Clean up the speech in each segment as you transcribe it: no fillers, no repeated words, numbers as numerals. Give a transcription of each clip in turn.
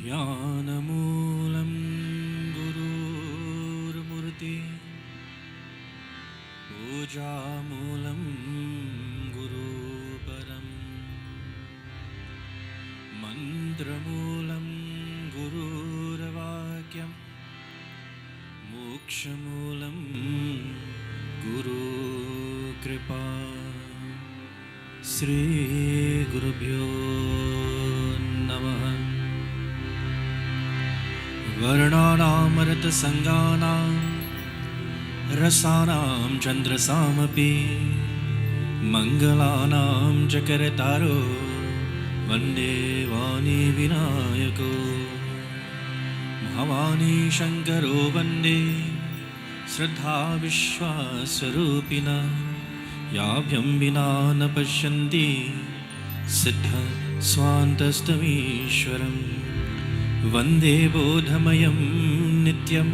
ज्ञानमूलं गुरुर्मूर्ति पूजामूलं गुरुपरम् मन्त्रमूलं गुरुर्वाक्यं मोक्षमूलं गुरुकृपा श्रीगुरुभ्यो नमः। वर्णानामृतसंज्ञानां रसानां चन्द्रसामपि मङ्गलानां च करतारो वन्दे वाणी विनायको भवानी शङ्करो वन्दे श्रद्धा विश्वासरूपिणा याभ्यं विना न पश्यन्ति सिद्ध स्वान्तस्तमीश्वरम् वन्दे बोधमयं नित्यं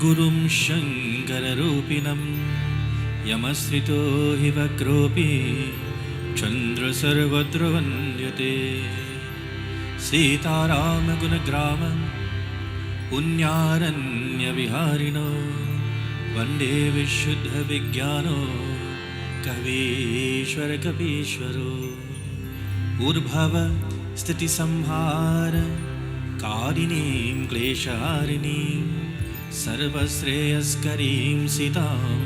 गुरुं शङ्कररूपिणं यमश्रितो हि वक्रोऽपि चन्द्रसर्वत्र वन्द्यते सीतारामगुणग्राम पुण्यारण्यविहारिणो वन्दे विशुद्धविज्ञानो कवीश्वरकपीश्वरो उर्भव स्थितिसंहार कारिणीं क्लेशहारिणीं सर्वश्रेयस्करीं सीतां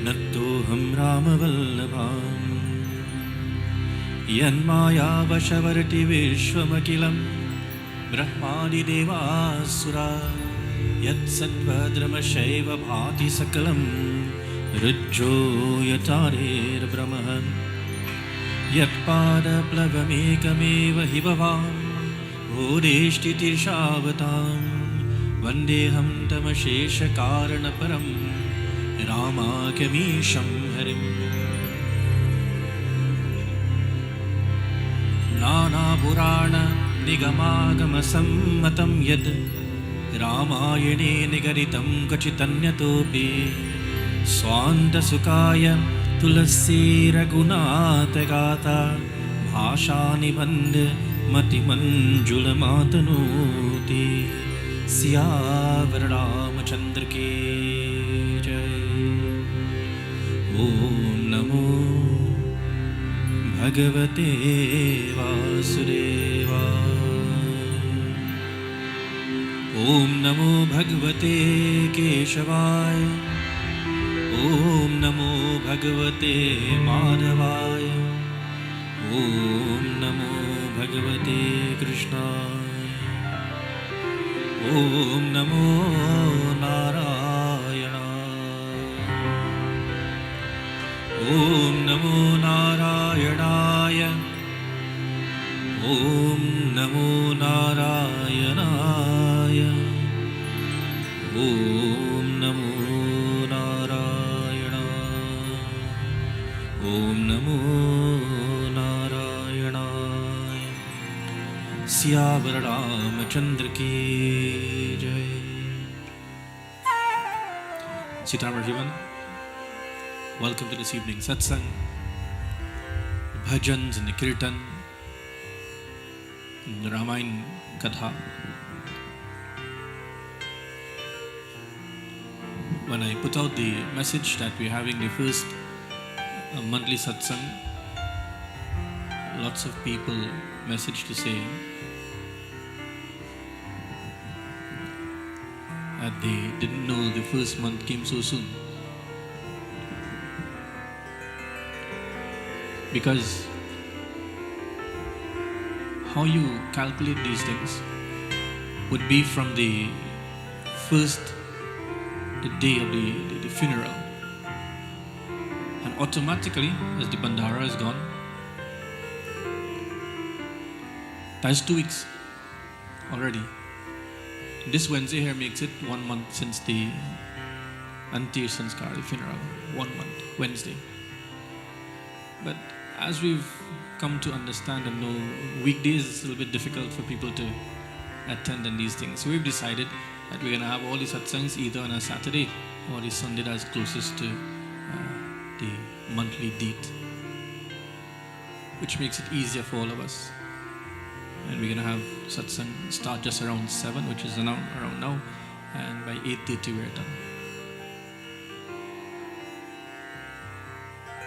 नतोऽहं रामवल्लभाम्। यन्मायावशवर्ति विश्वमखिलं ब्रह्मादिदेवासुरा यत्सत्त्वद्रमशैव भाति सकलं ऋज्जो यतारेर्ब्रह्मः यत्पादप्लवमेकमेव हि भवान् भूरिष्ठितिर्षावतां वन्देऽहं तमशेषकारणपरं रामाख्यमीशं हरिम्। नानापुराणनिगमागमसम्मतं यद् रामायणे निगदितं क्वचिदन्यतोऽपि स्वान्तसुखाय तुलसीरघुनाथगाथा भाषानिबन्ध मतिमञ्जुलमातनोति सियावर रामचन्द्र की जय। ॐ नमो भगवते वासुदेवाय। ॐ नमो भगवते केशवाय। ॐ नमो भगवते माधवाय। ॐ नमो भगवते कृष्णाय। ॐ नमो नारायणाय। ॐ नमो नारायणाय। ॐ नमो नारायणाय। ॐ नमो नारायणाय। ॐ नमो नारायणाय। सियावर रामचंद्र की जय। Sitaram everyone. Welcome to this evening Satsangh, Bhajans and the Kirtan, and the Ramayan kata. When I put out the message that we're having the first monthly Satsangh, lots of people messaged to say that they didn't know the first month came so soon. Because how you calculate these things would be from the first the day of the funeral, and automatically as the bandara is gone, that's 2 weeks already. This Wednesday here makes it 1 month since the Antir Sanskar, the funeral. 1 month, Wednesday. But as we've come to understand and know, weekdays is a little bit difficult for people to attend and these things. So we've decided that we're going to have all the satsangs either on a Saturday or the Sunday that's closest to the monthly date, which makes it easier for all of us. And we're going to have Satsangh start just around 7, which is around now. And by 8:30 we're done.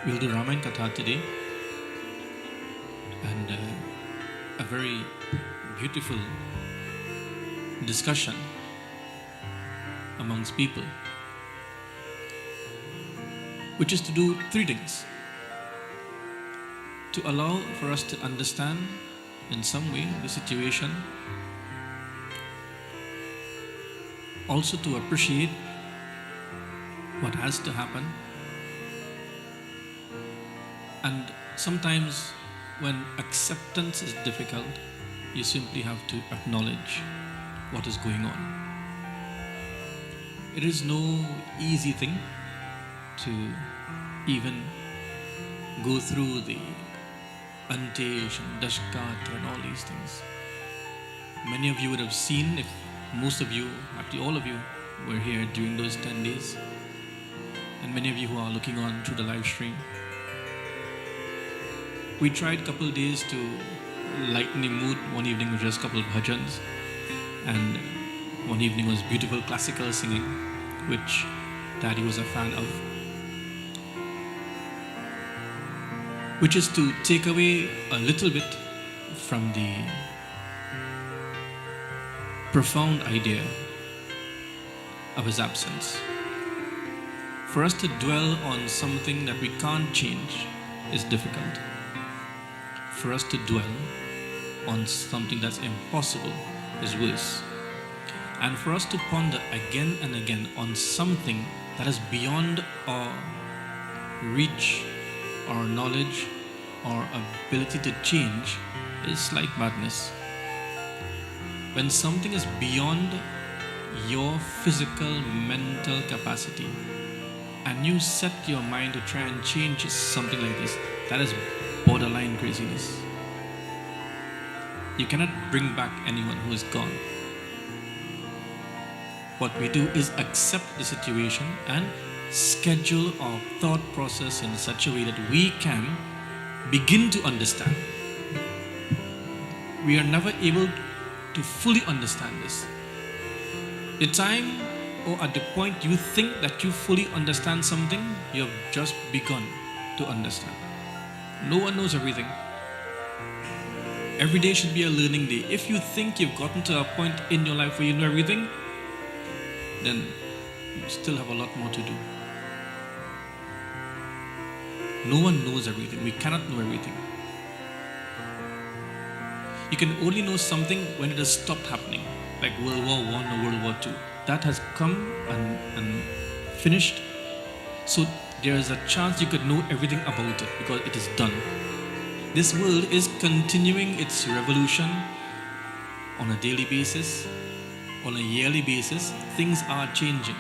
We'll do Ramayan kata today. And a very beautiful discussion amongst people, which is to do 3 things. To allow for us to understand in some way the situation, also to appreciate what has to happen, and sometimes when acceptance is difficult, you simply have to acknowledge what is going on. It is no easy thing to even go through the Antesh and Dashkatra and all these things. Many of you would have seen, if most of you, actually all of you, were here during those 10 days. And many of you who are looking on through the live stream. We tried a couple of days to lighten the mood. One evening was just a couple of bhajans. And one evening was beautiful classical singing, which Daddy was a fan of. Which is to take away a little bit from the profound idea of his absence. For us to dwell on something that we can't change is difficult. For us to dwell on something that's impossible is worse. And for us to ponder again and again on something that is beyond our reach, our knowledge, our ability to change is like madness. When something is beyond your physical, mental capacity, and you set your mind to try and change something like this, that is borderline craziness. You cannot bring back anyone who is gone. What we do is accept the situation and schedule our thought process in such a way that we can begin to understand. We are never able to fully understand this. The time or at the point you think that you fully understand something, you have just begun to understand. No one knows everything. Every day should be a learning day. If you think you've gotten to a point in your life where you know everything, then you still have a lot more to do. No one knows everything. We cannot know everything. You can only know something when it has stopped happening, like World War I or World War II. That has come and finished. So there is a chance you could know everything about it because it is done. This world is continuing its revolution on a daily basis, on a yearly basis. Things are changing.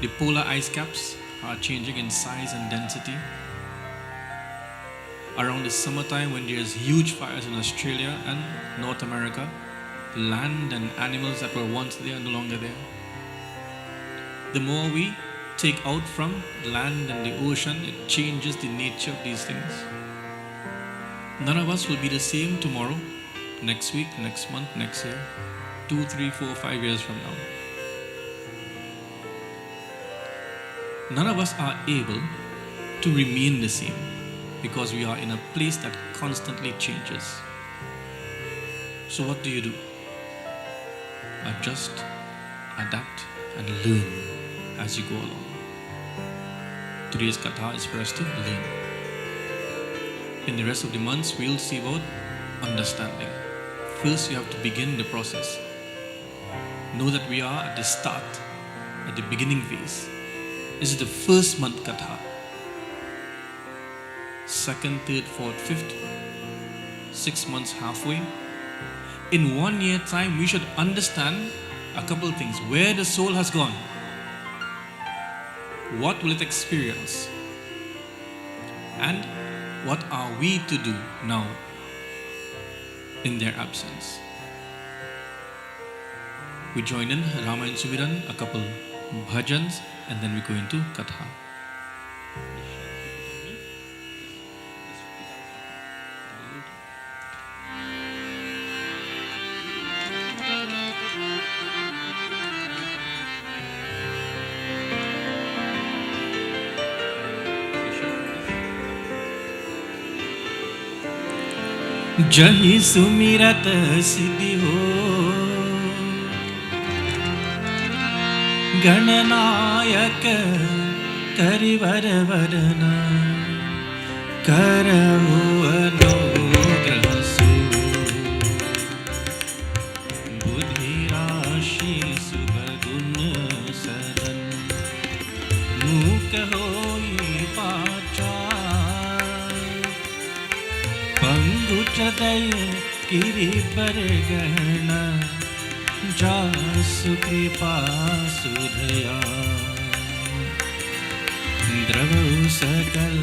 The polar ice caps are changing in size and density. Around the summertime, when there's huge fires in Australia and North America, land and animals that were once there are no longer there. The more we take out from land and the ocean, it changes the nature of these things. None of us will be the same tomorrow, next week, next month, next year, 2, 3, 4, 5 years from now. None of us are able to remain the same because we are in a place that constantly changes. So what do? Adjust, adapt, and learn as you go along. Today's kata is for us to learn. In the rest of the months, we'll see about understanding. First, you have to begin the process. Know that we are at the start, at the beginning phase. This is the first month kata. Second, third, fourth, fifth, 6 months halfway. In 1 year time, we should understand a couple of things. Where the soul has gone. What will it experience? And what are we to do now in their absence? We join in Ramayan Sumiran, a couple bhajans, and then we go into kata. जही सुमिरत सिद्धि हो, गणनायक करिवर वरना, करहु अनुग्रह सु, बुद्धि राशि सुबगुण सदन, मूक होई पाचा, पंगु चदय गिरिबर गहना, जासु कृपा सुधया, द्रवौ सकल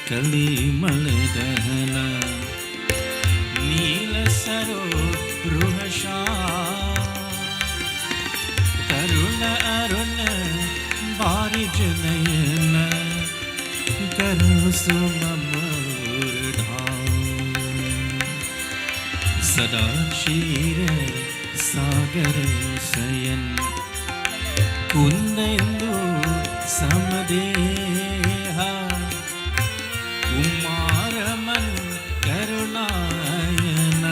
कलिमल दहना, नील सरो रुहशा, तरुण अरुण बारिज नयन, करो सुममूर धाम, सदा क्षीर सागर सयन, कुंदेन्दु समदेहा, कुमार मन करुणायन,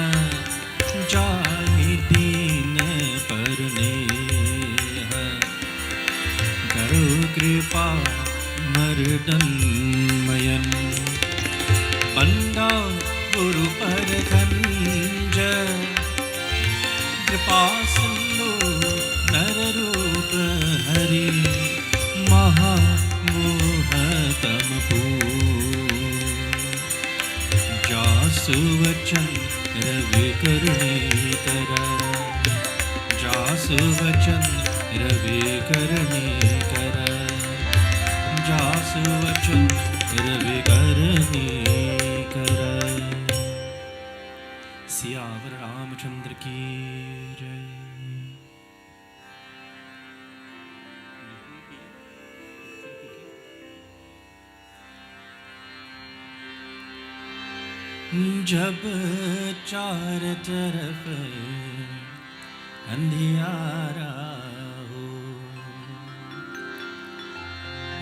जाहि दीन परनेह, करो कृपा मर्दनमयन, बंदा गुरु पर खंज, कृपा सिंधु नर रूप हरि, महामोहतम पूर, जासु वचन रवि करने करा, जासु वचन रवि करने करा, जासु वचन रवि करने करा। सियावर रामचंद्र की जय। जब चार तरफ अंधियारा हो,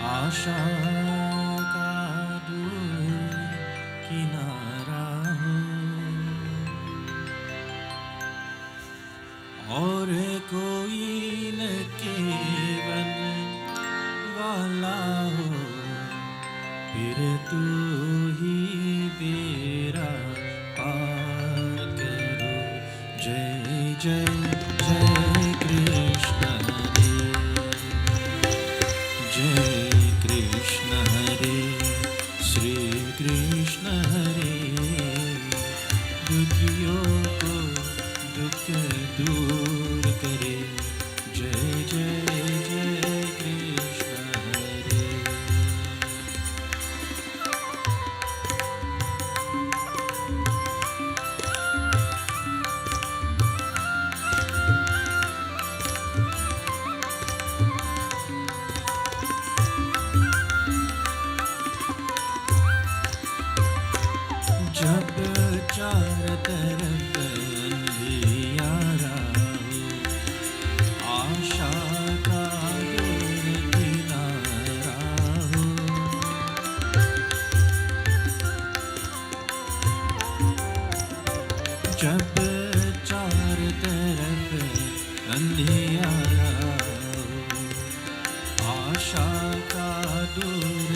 आशा का दूर किनारा हो, और कोई न केवल वाला हो, फिर तू ही बेरा पार करो। जय जय जय कृष्ण हरे, जय कृष्ण हरे, श्री कृष्ण हरे, दुखियों को दुख दूर करे। जय जय जय कृष्ण हरे। जब चार तरफ अंधियारा हो, आशा का दूर किनारा हो, जब चार तरफ अंधियारा हो, आशा का दूर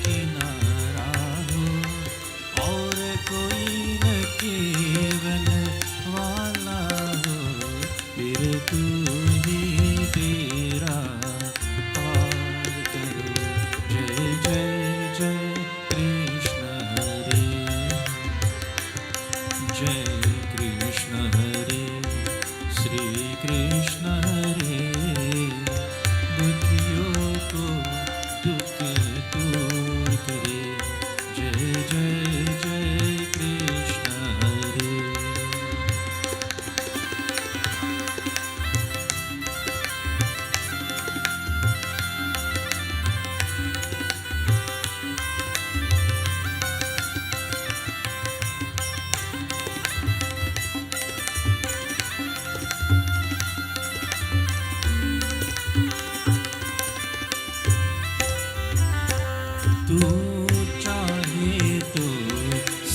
किनारा हो, और कोई न केवल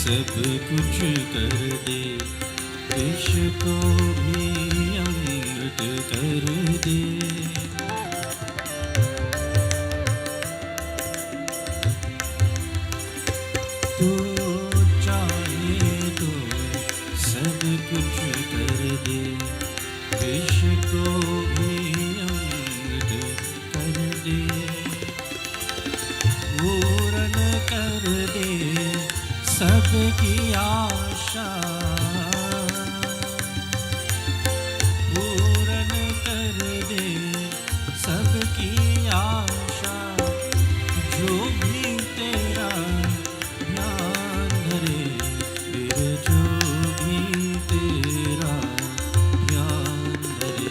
सब कुछ कर दे, विष को भी अमृत कर दे। तो चाहे तो सब कुछ कर दे, विष को भी अमृत कर दे। पूर्ण कर दे सबकी आशा, पूर्ण कर दे सबकी आशा। जो भी तेरा ध्यान धरे, फिर जो भी तेरा ध्यान धरे।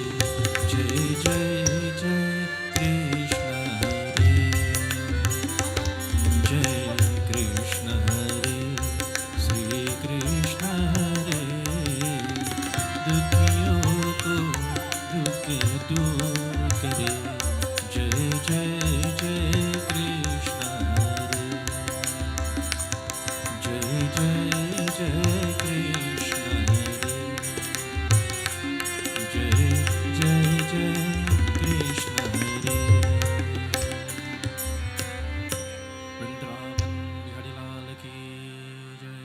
जय जय जय कृष्ण हरे, जय कृष्ण हरे, श्री कृष्ण हरे। दुखियों को दुख दूर करे। जय जय जय कृष्ण हरे, जय जय जय कृष्ण हरे, जय जय जय कृष्ण हरे। वृंदावन बिहारी लाल की जय।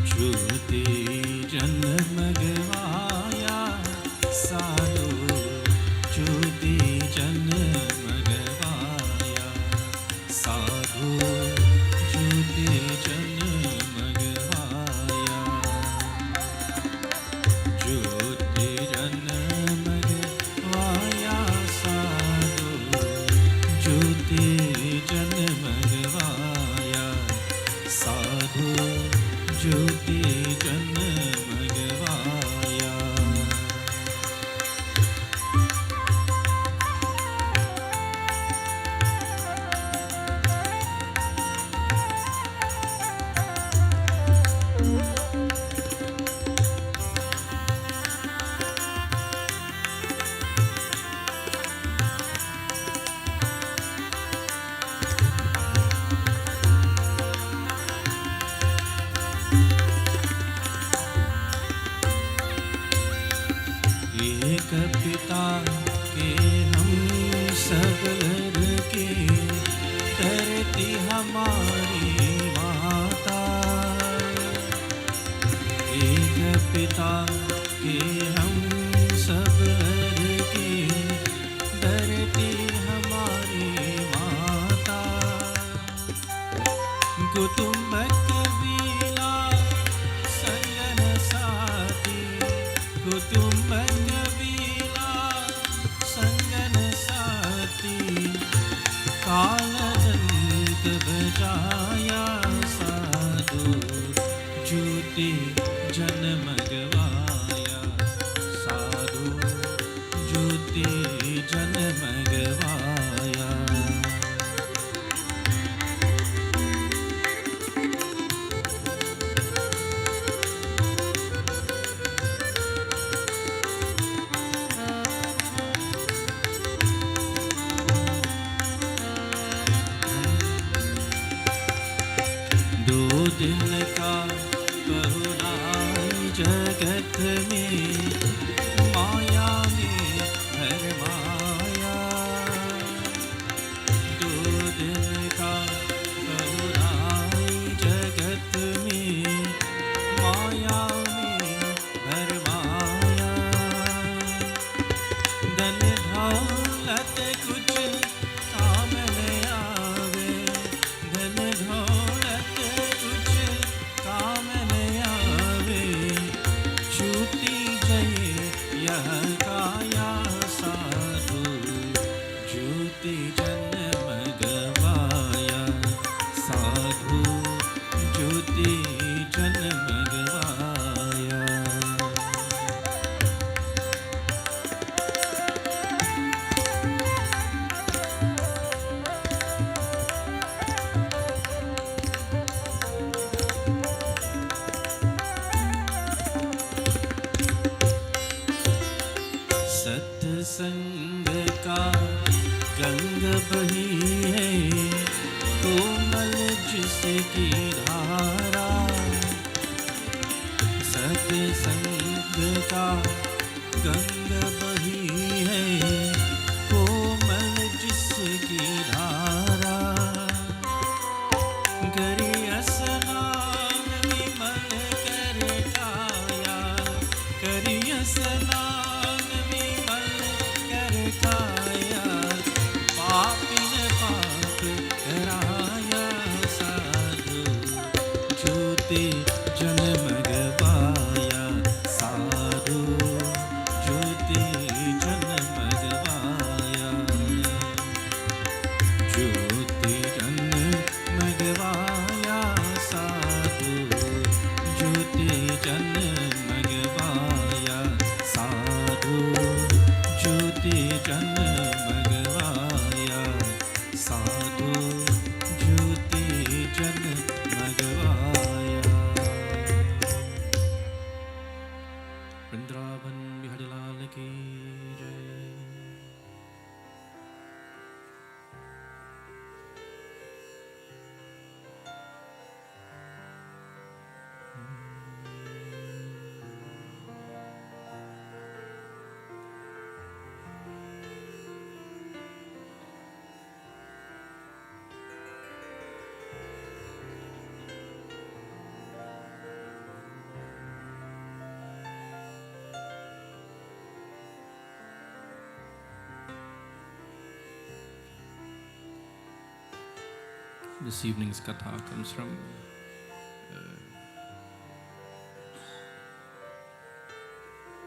ज्योति जन्म गवाया साधो, ज्योति जन्म गवाया साधो, ज्योति जन्म गवाया। ज्योति जन्म गवाया साधो, ज्योति जन्म गवाया साधो, ज्योति जन्म गवाया। एक पिता के हम सब लड़के, करती हमारी माता। एक पिता के हम सब लड़के, डरती हमारी माता। कुटुंब कबीला संगन साथी, कुटुंब कबीला संगन साथी। कालजंत बजाया साधु, ज्योति जन्म गवाया साधु, ज्योति जन्म गवाया। दो दिन का करुणाई जगत में, माया में हर माया। दो दिन का करुणाई जगत में, माया में हर माया। धन दौलत कुछ काम न आवे, धन दौलत कुछ काम न आवे। छूटी जय यह काया साधु, बही है कोमल जिसकी धारा, सत्संग का गंग बही है कोमल जिसकी धारा, करिय स्नान विमल कर काया, करिय स्नान विमल कर काया, पापिन पाप कराया साधु, ज्योति जन्म गवाया साधु, ज्योति जन्म गवाया, ज्योति जन्म गवाया साधु, ज्योति जन्म गवाया साधु, ज्योति जन्म गवाया साधु, ज्योति जन्म गवाया। वृंदावन बिहारी लाल की जय। This evening's kata comes from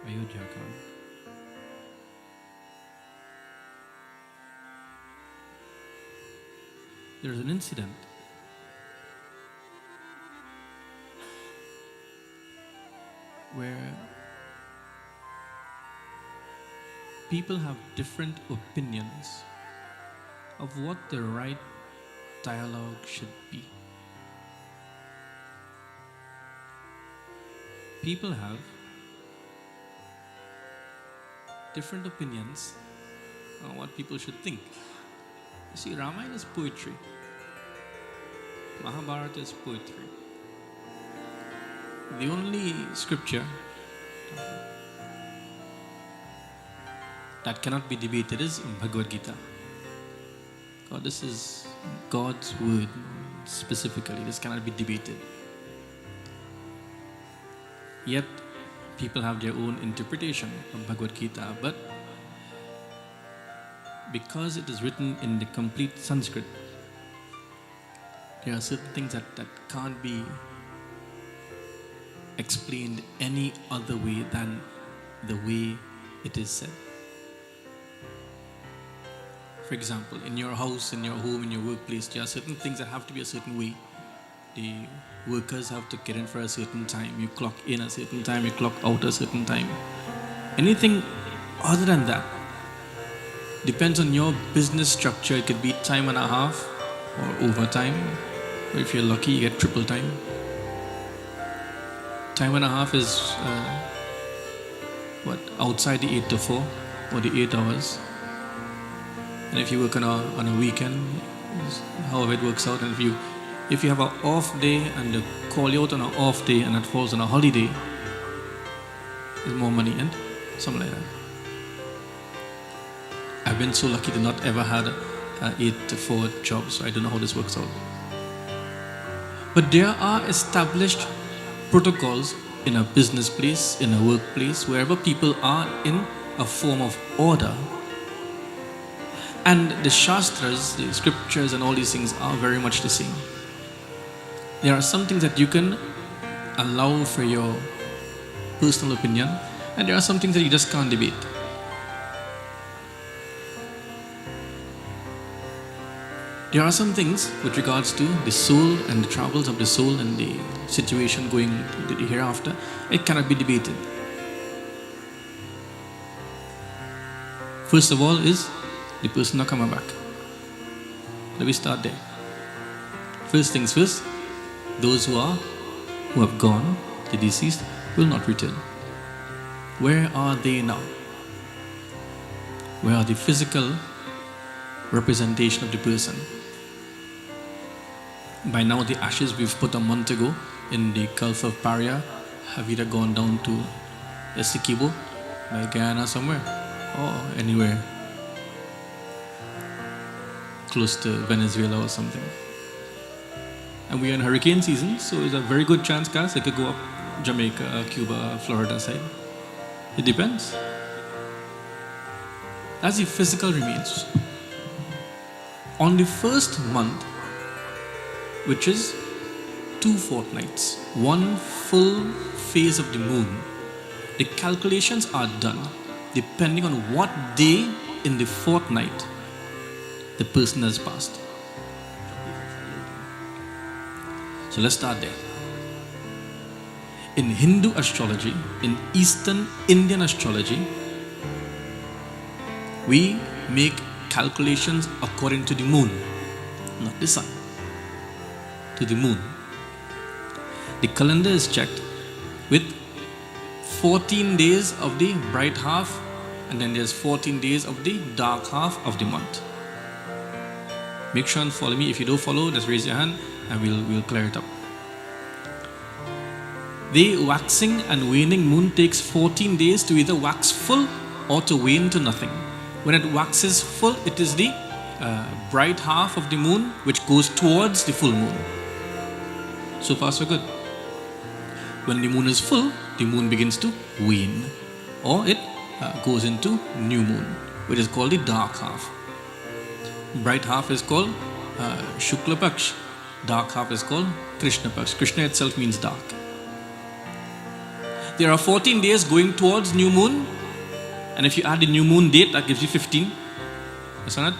Ayodhya Khan. There is an incident where people have different opinions of what the right dialogue should be. People have different opinions on what people should think. You see, Ramayan is poetry. Mahabharata is poetry. The only scripture that cannot be debated is Bhagavad Gita. God, this is God's word specifically. This cannot be debated. Yet, people have their own interpretation of Bhagavad Gita, but because it is written in the complete Sanskrit, there are certain things that can't be explained any other way than the way it is said. For example, in your house, in your home, in your workplace, there are certain things that have to be a certain way. The workers have to get in for a certain time. You clock in a certain time, you clock out a certain time. Anything other than that depends on your business structure. It could be time and a half or overtime. Or if you're lucky, you get triple time. Time and a half is outside the 8 to 4 or the 8 hours. And if you work on a weekend, however it works out, and if you have an off day and they call you out on an off day and it falls on a holiday, there's more money and something like that. I've been so lucky to not ever had an 8 to 4 job, so I don't know how this works out. But there are established protocols in a business place, in a workplace, wherever people are in a form of order. And the Shastras, the scriptures and all these things are very much the same. There are some things that you can allow for your personal opinion, and there are some things that you just can't debate. There are some things with regards to the soul and the travels of the soul and the situation going to the hereafter, it cannot be debated. First of all is the person not coming back. Let me start there. First things first, those who have gone, the deceased, will not return. Where are they now? Where are the physical representation of the person. By now, the ashes we've put a month ago in the Gulf of Paria have either gone down to Essequibo, by Guyana somewhere, or anywhere close to Venezuela or something. And we are in hurricane season, so it's a very good chance, guys, it could go up Jamaica, Cuba, Florida side. It depends. That's the physical remains. On the first month, which is 2 fortnights, 1 full phase of the moon, the calculations are done depending on what day in the fortnight the person has passed. So let's start there. In Hindu astrology, in Eastern Indian astrology, we make calculations according to the moon, not the sun, to the moon. The calendar is checked with 14 days of the bright half, and then there's 14 days of the dark half of the month. Make sure and follow me. If you don't follow, just raise your hand and we'll clear it up. The waxing and waning moon takes 14 days to either wax full or to wane to nothing. When it waxes full, it is the bright half of the moon which goes towards the full moon. So far so good. When the moon is full, the moon begins to wane, or it goes into new moon, which is called the dark half. Bright half is called Shukla Paksh. Dark half is called Krishna Paksh. Krishna itself means dark. There are 14 days going towards new moon, and if you add the new moon date, that gives you 15. Understand that?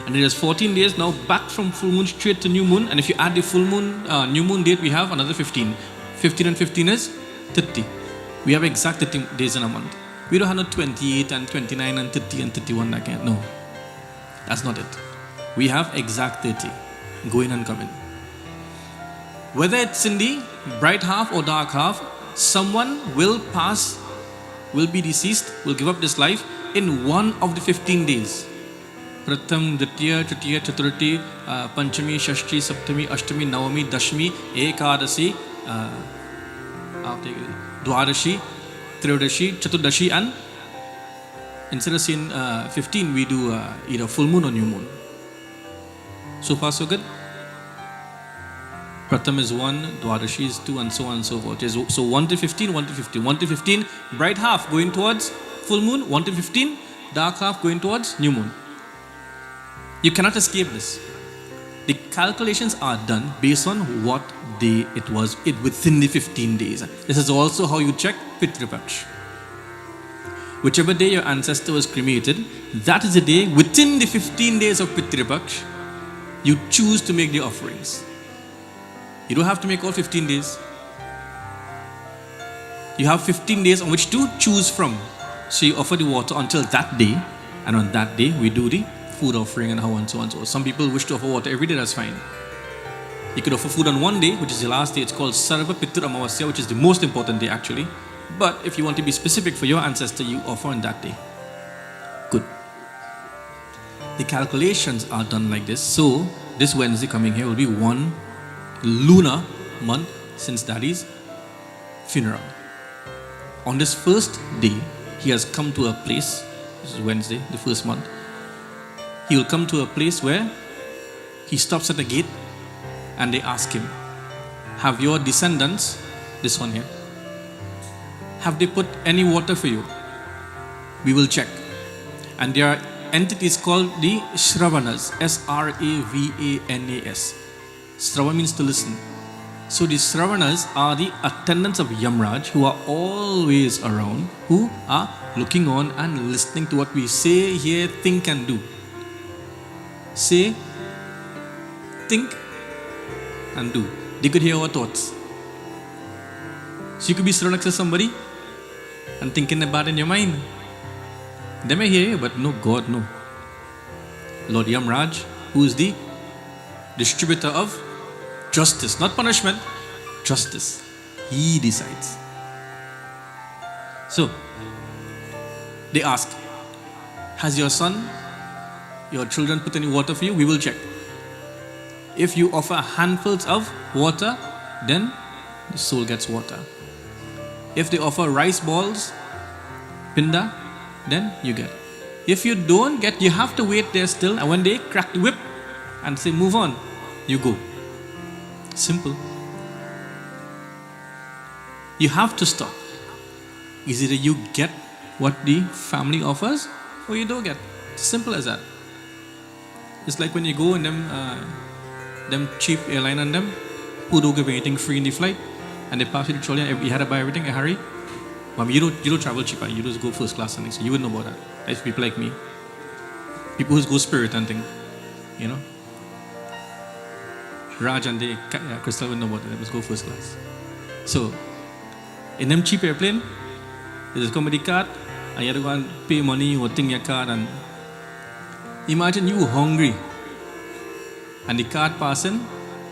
And there is 14 days now back from full moon straight to new moon, and if you add the full moon, new moon date, we have another 15. 15 and 15 is 30. We have exact 30 days in a month. We don't have no 28 and 29 and 30 and 31 again. No, that's not it. We have exact 30, going and coming. Whether it's in the bright half or dark half, someone will pass, will be deceased, will give up this life in one of the 15 days. Pratham, Ditiya, Tritiya, Chaturthi, Panchami, Shashti, Saptami, Ashtami, Navami, Dashmi, Ekadasi, Dwadashi, Triyodashi, Chaturdashi, and instead of saying 15, we do either full moon or new moon. So far so good. Pratham is 1, Dwadashi is 2, and so on and so forth. So 1 to 15, 1 to 15. 1 to 15, bright half going towards full moon. 1 to 15, dark half going towards new moon. You cannot escape this. The calculations are done based on what day it was within the 15 days. This is also how you check Pitru Paksh. Whichever day your ancestor was cremated, that is the day within the 15 days of Pitru Paksh, you choose to make the offerings. You don't have to make all 15 days. You have 15 days on which to choose from. So you offer the water until that day, and on that day we do the food offering and how and so on. So some people wish to offer water every day, that's fine. You could offer food on one day, which is the last day. It's called Sarva Pitur Amavasya, which is the most important day actually. But if you want to be specific for your ancestor, you offer on that day. Good. The calculations are done like this. So this Wednesday coming here will be 1 lunar month since Daddy's funeral. On this first day, he has come to a place, this is Wednesday, the first month. He will come to a place where he stops at the gate and they ask him, have your descendants, this one here, have they put any water for you? We will check. And there are entities called the Shravanas, Sravanas. Srava means to listen. So the Sravanas are the attendants of Yamraj who are always around, who are looking on and listening to what we say, hear, think and do. Say, think and do. They could hear our thoughts. So you could be sitting next to somebody and thinking about it in your mind. They may hear you, but no, God, no. Lord Yamraj, who is the distributor of justice, not punishment, justice. He decides. So, they ask, has your son, your children put any water for you, we will check. If you offer handfuls of water, then the soul gets water. If they offer rice balls, pinda, then you get. If you don't get, you have to wait there still, and when they crack the whip and say move on, you go. Simple. You have to stop. Is either you get what the family offers or you don't get. Simple as that. It's like when you go in them cheap airline and them who don't give anything free in the flight, and they pass you the trolley and you had to buy everything in a hurry. You don't travel cheaper, you just go first class and things. You wouldn't know about that. That's people like me. People who go spirit hunting, you know. Raj and Crystal wouldn't know about that. They just go first class. So, in them cheap airplane, you just come with the card and you have to go and pay money or thing your card, and imagine you hungry and the card passing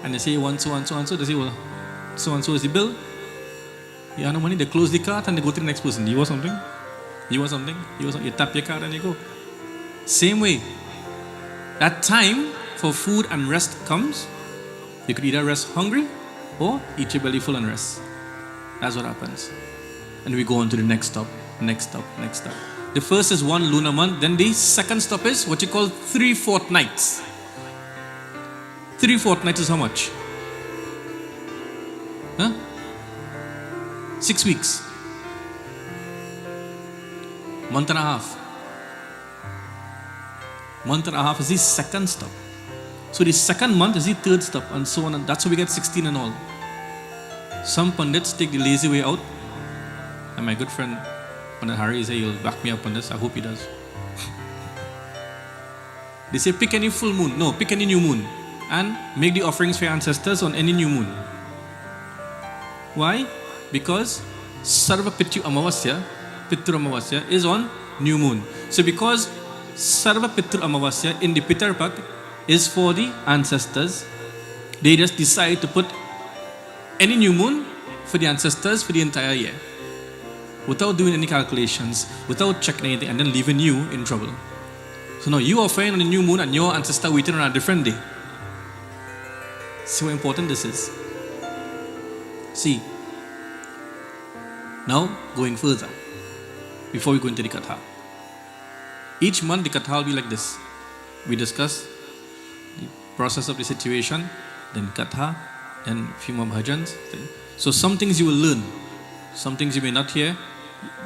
and they say you want so and so and so. They say, well, so and so is the bill. You have no money, they close the card and they go to the next person. You want something? You want something? You want something? You tap your card and you go. Same way. That time for food and rest comes. You could either rest hungry or eat your belly full and rest. That's what happens. And we go on to the next stop, next stop, next stop. The first is 1 lunar month. Then the second stop is what you call 3 fortnights. 3 fortnights is how much? 6 weeks. Month and a half. Month and a half is the second stop. So the second month is the third stop, and so on. And that's how we get 16 and all. Some pundits take the lazy way out. And my good friend Pandit Hari says he'll back me up on this. I hope he does. They say pick any full moon. No, pick any new moon. And make the offerings for your ancestors on any new moon. Why? Because Sarva Pitru Amavasya is on new moon. So because Sarva Pitru Amavasya in the Pitarpak is for the ancestors, they just decide to put any new moon for the ancestors for the entire year. Without doing any calculations, without checking anything, and then leaving you in trouble. So now you are offering on the new moon and your ancestor waiting on a different day. See how important this is. See. Now, going further, before we go into the kata. Each month the kata will be like this. We discuss the process of the situation, then kata, then a few more bhajans. So some things you will learn, some things you may not hear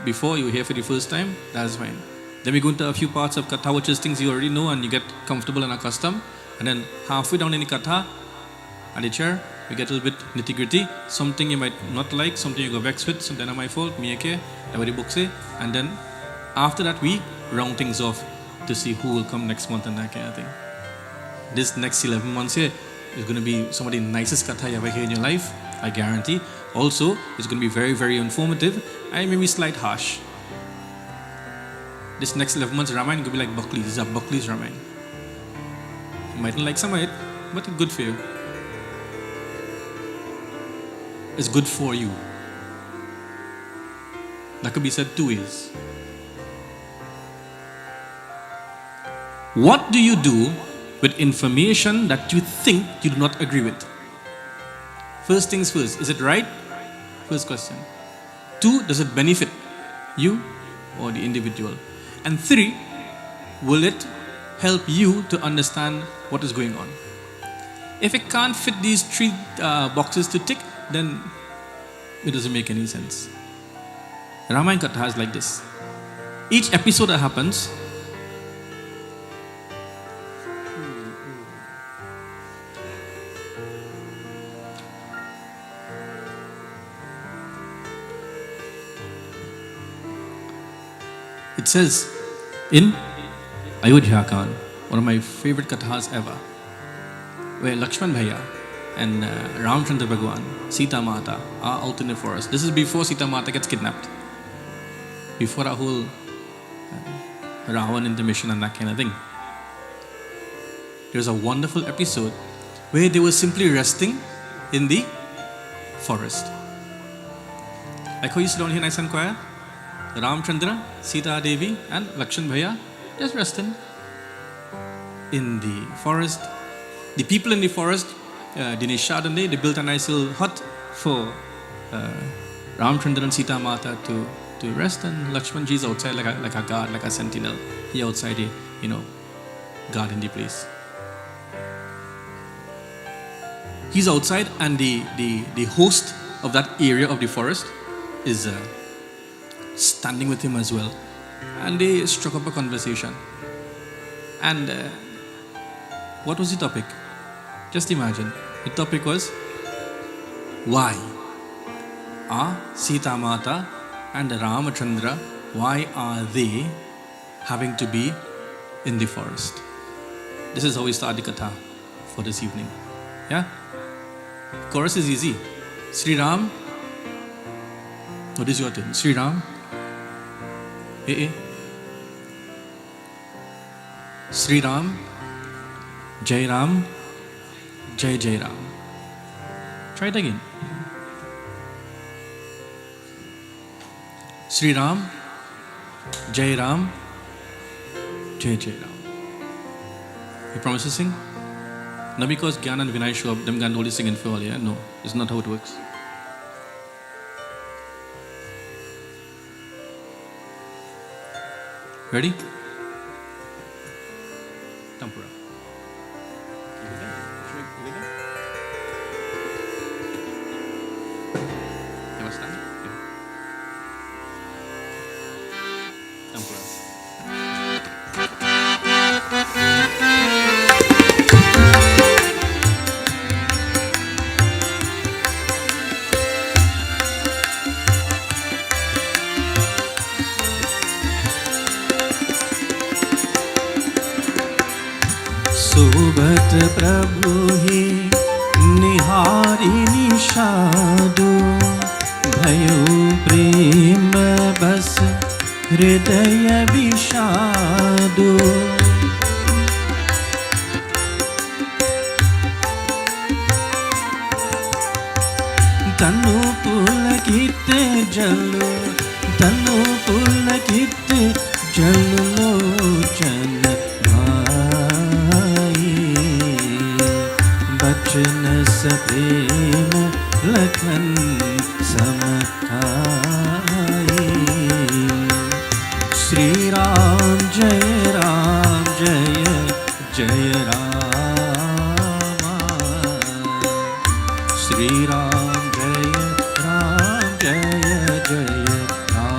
before, you hear for the first time, that's fine. Then we go into a few parts of kata, which is things you already know and you get comfortable and accustomed. And then halfway down in the kata, at the chair, we get a little bit nitty gritty. Something you might not like, something you go vex with, something not my fault, me okay, that's what the book say. And then after that, we round things off to see who will come next month and that kind of thing. This next 11 months here is going to be some of the nicest katha you ever hear in your life, I guarantee. Also, it's going to be very, very informative and maybe slight harsh. This next 11 months Ramayan could be like Buckley's. These are Buckley's Ramayan. You mightn't like some of it, but it's good for you. It's good for you. That could be said 2 ways. What do you do with information that you think you do not agree with? First things first, is it right? First question. 2, does it benefit you or the individual? And 3, will it help you to understand what is going on? If it can't fit these 3 boxes to tick, then it doesn't make any sense. Ramayan Katha is like this. Each episode that happens, it says in Ayodhya Khan, one of my favorite kathas ever, where Lakshman Bhaiya and Ramchandra Bhagwan, Sita Mata are out in the forest. This is before Sita Mata gets kidnapped. Before a whole Ravan intermission and that kind of thing. There's a wonderful episode where they were simply resting in the forest. Like how you sit down here nice and quiet. Ramchandra, Sita Devi and Lakshman Bhaiya just resting. in the forest. The people in the forest, Dinesh and they built a nice little hut for Ramchandra and Sita Mata to rest, and Lakshmanji is outside like a guard, like a sentinel. He outside, guarding the place. He's outside, and the host of that area of the forest is standing with him as well. And they struck up a conversation. And what was the topic? Just imagine. The topic was, why are Sita Mata and Ramachandra, why are they having to be in the forest? This is how we start the kata for this evening. Yeah? Chorus is easy. Sri Ram. What is your turn? Sri Ram. Sri Ram. Jai Ram. Jai Jai Ram. Try it again. Sri Ram. Jai Ram. Jai Jai Ram. You promise to sing? Not because Gyan and Vinay show up, them can only sing in full, yeah? No, it's not how it works. Ready? Tampura. You must stand. Tampura. सुबत प्रभु ही निहारी निषादो भयो प्रेम बस हृदय विषादो तनु पुलकित जलो तनु पुलकित जल लोचन बचन प्रेम लखन समखाई श्री राम जय जय राम श्री राम जय जय राम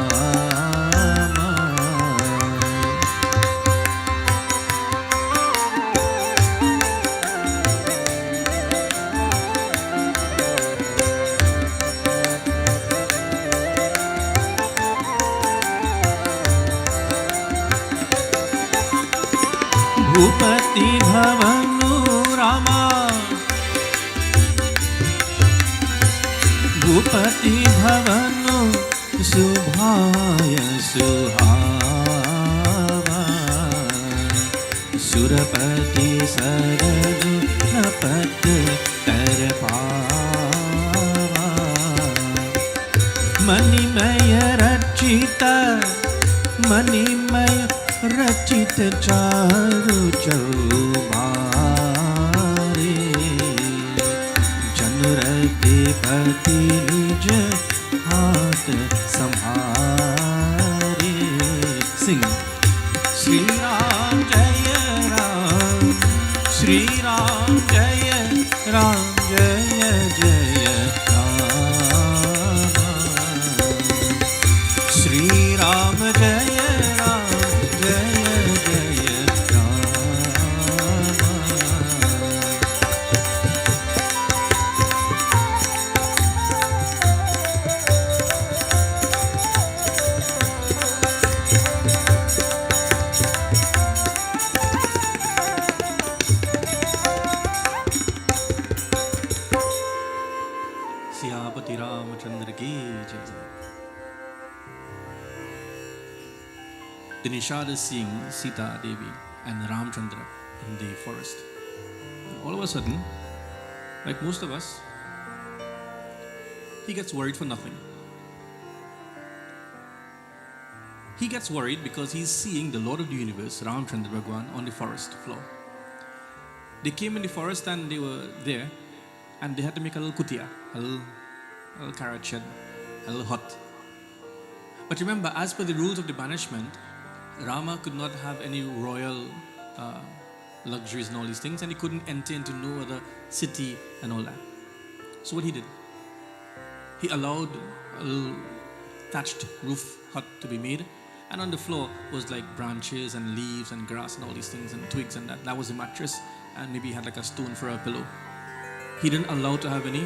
भूपति भवनु रामा भूपति भवनु सुभाय सुहावा सुरपति सरज नपत तर पावा मणिमय रचित मणिमय रचित चारु चौबारे जनुर के पति निज हाथ संहारे सिंह श्री राम जय श्री राम जय जय राम श्री राम जय सियापति रामचंद्र की जय. The Nishad is seeing Sita Devi and Ramchandra in the forest. All of a sudden, like most of us, he gets worried for nothing. He gets worried because he's seeing the Lord of the Universe, Ramchandra Bhagwan, on the forest floor. They came in the forest and they were there, and they had to make a little kutia, a little carrot shed, a little hut. But remember, as per the rules of the banishment, Rama could not have any royal luxuries and all these things, and he couldn't enter into no other city and all that. So what he did, he allowed a little thatched roof hut to be made, and on the floor was like branches and leaves and grass and all these things and twigs and that. That was a mattress, and maybe he had like a stone for a pillow. He didn't allow to have any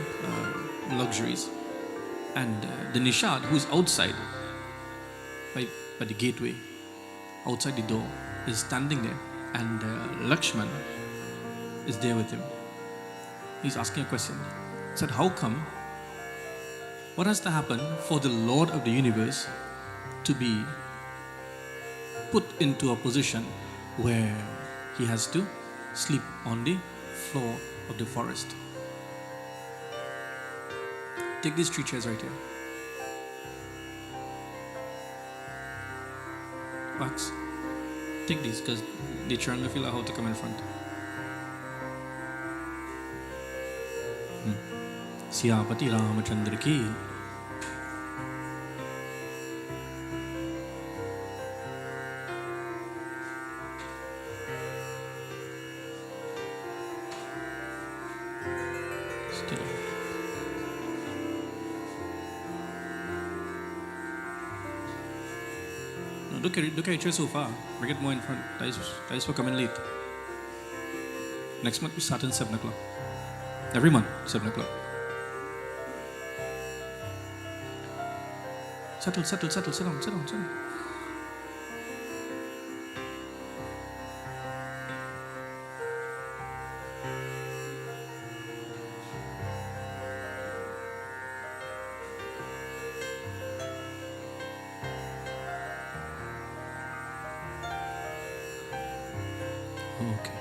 luxuries. And the Nishad, who's outside by the gateway, outside the door, is standing there, and Lakshman is there with him. He's asking a question. He said, how come? What has to happen for the Lord of the universe to be put into a position where he has to sleep on the floor of the forest? Take these 3 chairs right here. Wax. Take these because they're trying to feel out how to come in front. Siyapati Ramachandra ki. Look at your chair so far. Bring it more in front. That is for coming late. Next month we start at 7 o'clock. Every month, 7 o'clock. Settle, sit down. Okay.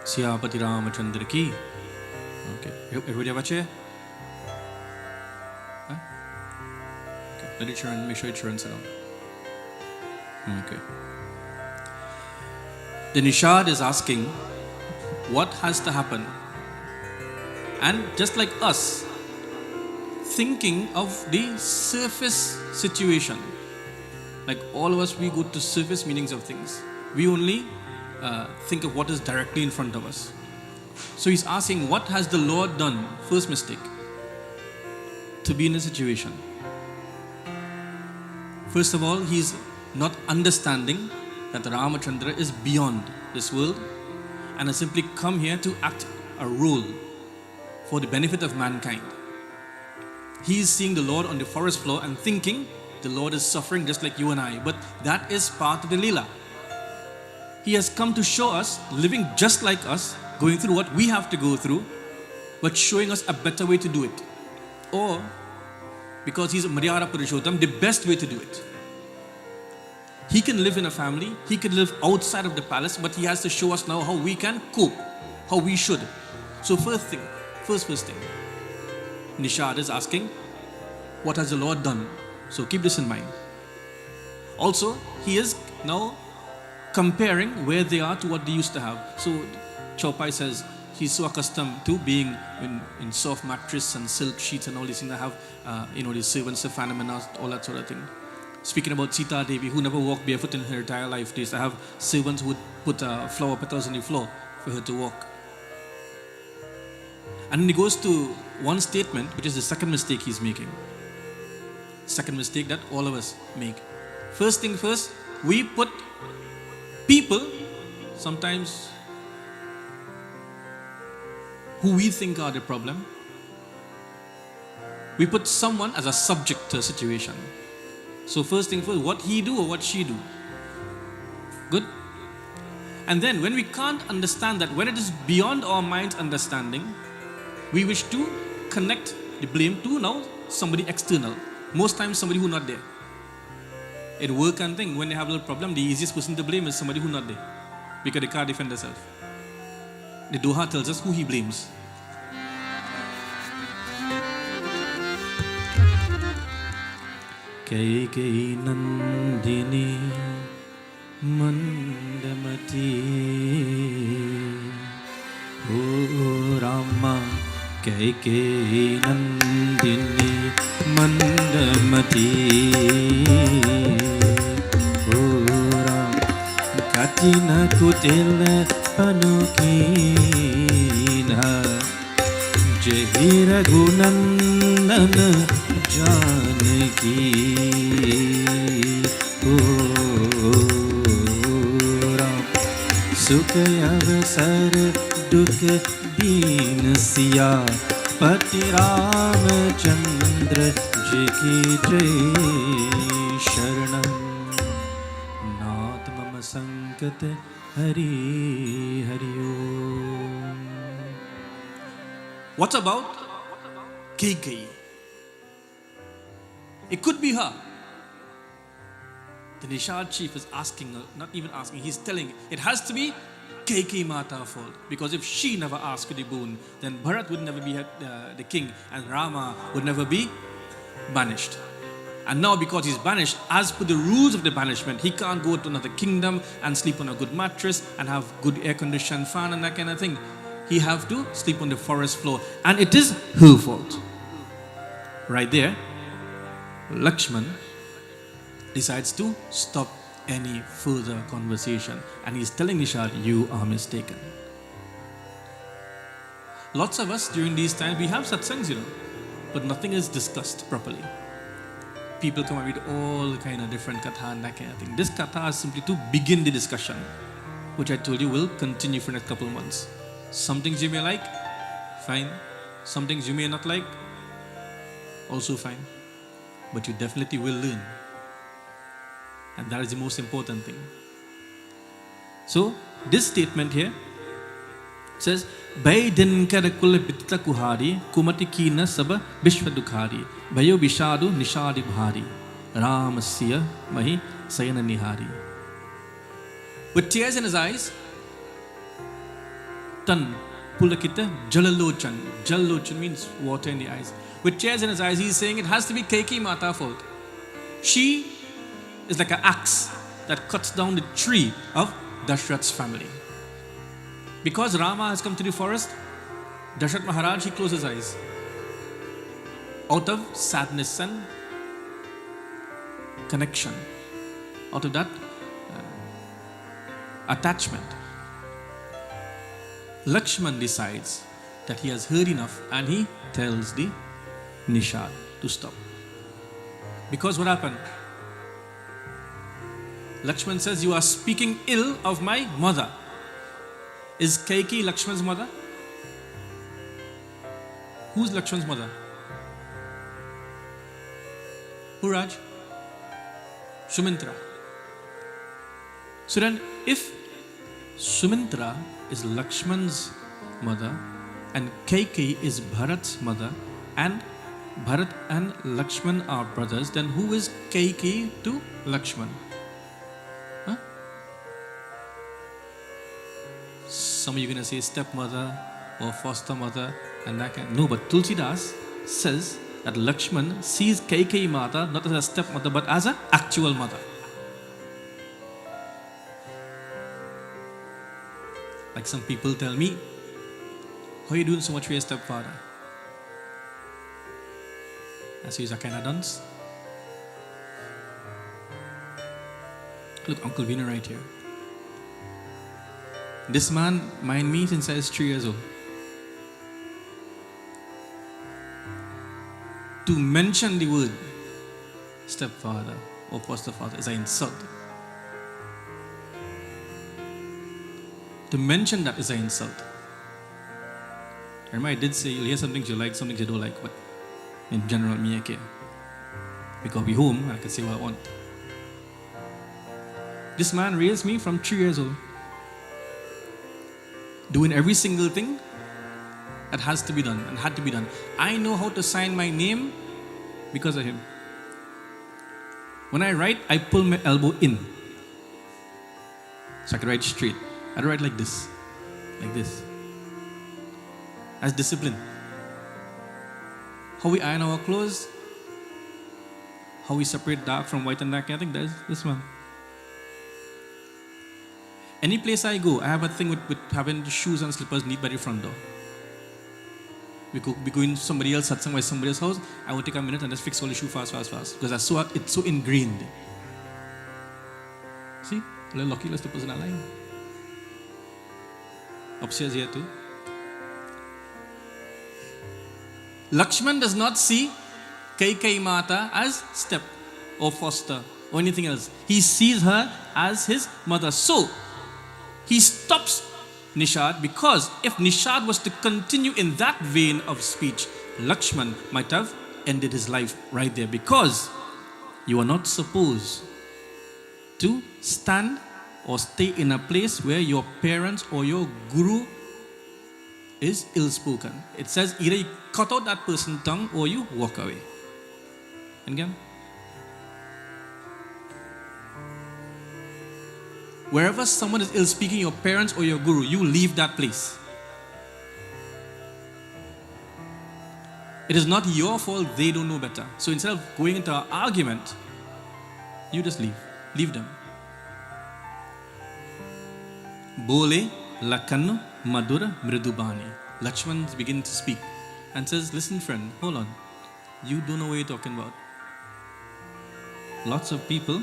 Siyapati Ramachandra ki. Okay. Everybody have a chair? Huh? Okay. Let it turn. Make sure it turns around. Okay. The Nishad is asking, what has to happen? And just like us, thinking of the surface situation. Like all of us, we go to surface meanings of things. We only think of what is directly in front of us. So he's asking, what has the Lord done? First mistake. To be in a situation. First of all, he's not understanding that Ramachandra is beyond this world and has simply come here to act a role for the benefit of mankind. He is seeing the Lord on the forest floor and thinking the Lord is suffering just like you and I. But that is part of the Leela. He has come to show us, living just like us, going through what we have to go through, but showing us a better way to do it. Or, because he's a Maryada Purushottam, the best way to do it. He can live in a family, he can live outside of the palace, but he has to show us now how we can cope, how we should. So first thing, Nishad is asking, what has the Lord done? So keep this in mind. Also, he is now comparing where they are to what they used to have. So Chaupai says he's so accustomed to being in soft mattress and silk sheets and all these things that have, the servants of phenomena, all that sort of thing. Speaking about Sita Devi, who never walked barefoot in her entire life, they used to have servants who would put flower petals on the floor for her to walk. And then he goes to one statement, which is the second mistake he's making. Second mistake that all of us make. First thing first, we put people, sometimes who we think are the problem, we put someone as a subject to a situation. So first thing first, what he do or what she do. Good? And then when we can't understand that, when it is beyond our mind's understanding, we wish to connect the blame to now somebody external. Most times somebody who's not there. At work and thing, when they have a little problem, the easiest person to blame is somebody who's not there. Because they can't defend themselves. The Doha tells us who he blames. Kaikai Nandini Mandamati Rama Kaikeyi Nandini Mandamati Katina Kutila Panukina Jehira Gunandana Janaki Sukha avasar dukh deen siya Pati Ramachandra ji ki jai Sharanam Nath mama sankat Hari Hari Om. What about Kaikeyi? It could be her. The Nishad chief is asking, not even asking, he's telling, it has to be Kaikeyi Mata's fault. Because if she never asked for the boon, then Bharat would never be the king and Rama would never be banished. And now because he's banished, as per the rules of the banishment, he can't go to another kingdom and sleep on a good mattress and have good air-conditioned fan and that kind of thing. He have to sleep on the forest floor. And it is her fault. Right there, Lakshman decides to stop any further conversation. And he's telling Nishad, you are mistaken. Lots of us during these times, we have satsangs, but nothing is discussed properly. People come up with all kind of different kata and that kind of thing. This kata is simply to begin the discussion, which I told you will continue for the next couple of months. Some things you may like, fine. Some things you may not like, also fine. But you definitely will learn. And that is the most important thing. So, this statement here says, Bay dinkara kula bitta kuhari, kumati kina saba bishwa dukhari, bayo bishadu nishadi bhari, ramasya mahi sayana nihari. With tears in his eyes, Tan pulakita jalalochan. Jalalochan means water in the eyes. With tears in his eyes, he's saying it has to be Kaikeyi Mata's fault. She is like an axe that cuts down the tree of Dashrath's family. Because Rama has come to the forest, Dashrath Maharaj, he closed his eyes. Out of sadness and connection. Out of that attachment. Lakshman decides that he has heard enough and he tells the Nishad to stop. Because what happened? Lakshman says, you are speaking ill of my mother. Is Kaikeyi Lakshman's mother? Who's Lakshman's mother? Who, Raj? Sumintra. So then, if Sumintra is Lakshman's mother and Kaikeyi is Bharat's mother and Bharat and Lakshman are brothers, then who is Kaikeyi to Lakshman? Huh? Some of you are going to say stepmother or foster mother and that kind. No, but Tulsidas says that Lakshman sees Kaikeyi Mata not as a stepmother but as an actual mother. Like some people tell me, how are you doing so much for your stepfather? I say, he's a kind of dunce. Look, Uncle Vina right here. This man mind me since I was 3 years old. To mention the word stepfather or foster father is an insult. To mention that is an insult. I remember I did say, you'll hear some things you like, some things you don't like, but in general, me I care. Because we home, I can say what I want. This man raised me from 3 years old. Doing every single thing that has to be done and had to be done. I know how to sign my name because of him. When I write, I pull my elbow in. So I can write straight. I write like this. Like this. As discipline. How we iron our clothes. How we separate dark from white and dark. I think that is this one. Any place I go, I have a thing with having the shoes and slippers neat by the front door. We could be going to somebody else, satsang by somebody else's house. I will take a minute and just fix all the issue fast. Because it's so ingrained. See? A little lucky, let's the person alive. Upstairs here too. Lakshman does not see Kai Mata as step or foster or anything else. He sees her as his mother. So, he stops Nishad, because if Nishad was to continue in that vein of speech, Lakshman might have ended his life right there, because you are not supposed to stand or stay in a place where your parents or your guru is ill-spoken. It says either you cut out that person's tongue or you walk away. And again, wherever someone is ill-speaking, your parents or your guru, you leave that place. It is not your fault they don't know better. So instead of going into an argument, you just leave. Leave them. Bole lakan madura mridubani. Lakshman begins to speak and says, listen friend, hold on. You don't know what you're talking about. Lots of people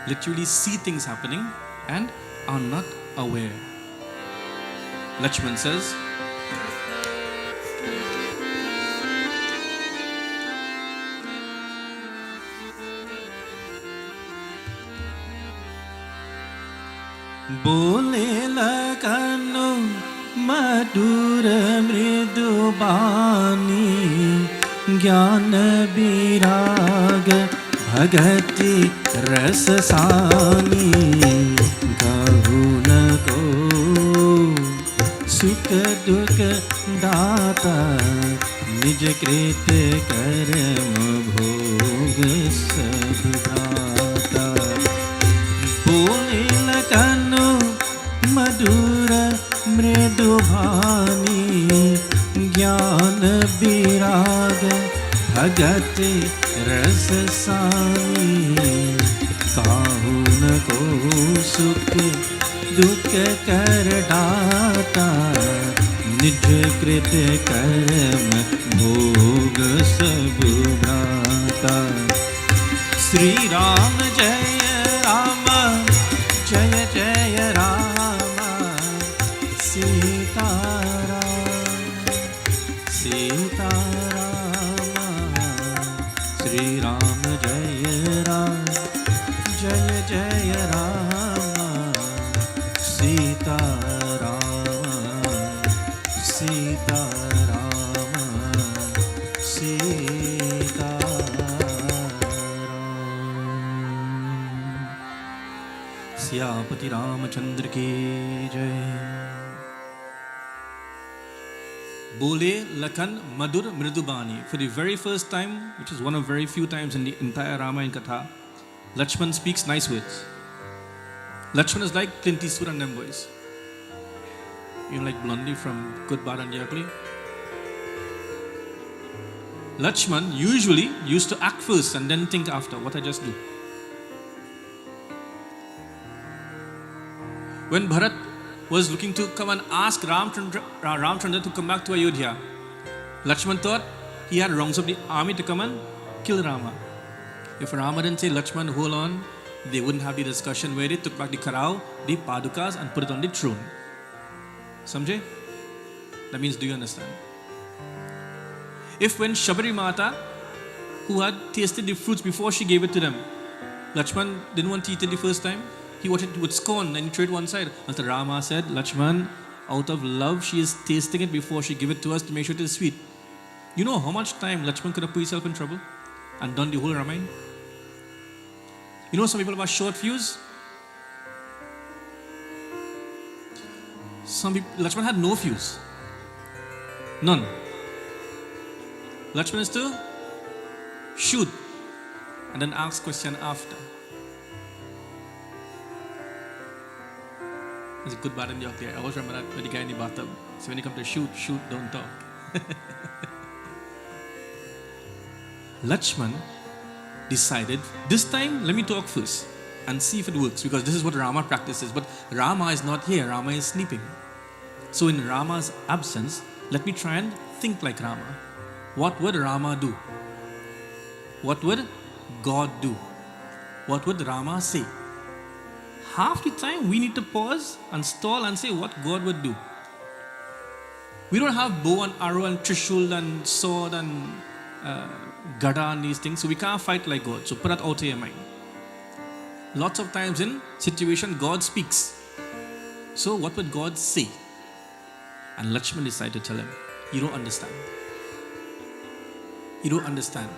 literally see things happening and are not aware. Lakshman says, Bole lakanu madura mridubani Jnana virag bhagati rasasani Kahu na ko sukha dukha data Nij krit karam bhog sab bhrata Bole lakanu madura mridubani Jnana virag bhagati rasasani Kahu na ko sukh dukh kar data Nij krit karam bhog sab bhrata Shri Ram Jaya Rama Jaya Jaya Rama Sita Rama Sita Rama Shri Ram Jaya Rama Jaya Jaya Rama Sita Rama Sita Rama Sita Syapati Ramachandra ki jai. Bole lakan madur mridubani. For the very first time, which is one of very few times in the entire Ramayan Katha, Lakshman speaks nice words. Lakshman is like Clint Eastwood and them boys. You know, like Blondie from Good, Bad and the Ugly. Lakshman usually used to act first and then think after what I just do. When Bharat was looking to come and ask Ramchandra to come back to Ayodhya, Lakshman thought he had rounds of the army to come and kill Rama. If Rama didn't say, Lakshman, hold on, they wouldn't have the discussion where they took back the karao, the padukas and put it on the throne. Samjhe? That means, do you understand? If when Shabari Mata, who had tasted the fruits before she gave it to them, Lakshman didn't want to eat it the first time, he watched it with scorn and he threw it one side. Until Rama said, Lakshman, out of love, she is tasting it before she gave it to us to make sure it is sweet. You know how much time Lakshman could have put himself in trouble and done the whole Ramayan? You know some people have a short fuse? Lakshman had no fuse. None. Lakshman is to shoot and then ask question after. It's a good bad and joke there. I always remember that with the guy in the bathtub. So when you come to shoot, don't talk. Lakshman decided, this time let me talk first and see if it works, because this is what Rama practices. But Rama is not here, Rama is sleeping. So in Rama's absence, Let me try and think like Rama. What would Rama do? What would God do? What would Rama say? Half the time we need to pause and stall and say what God would do. We don't have bow and arrow and trishul and sword and gada and these things, so we can't fight like God. So put that out of your mind. Lots of times in situation, God speaks. So what would God say? And Lakshman decided to tell him, you don't understand. You don't understand.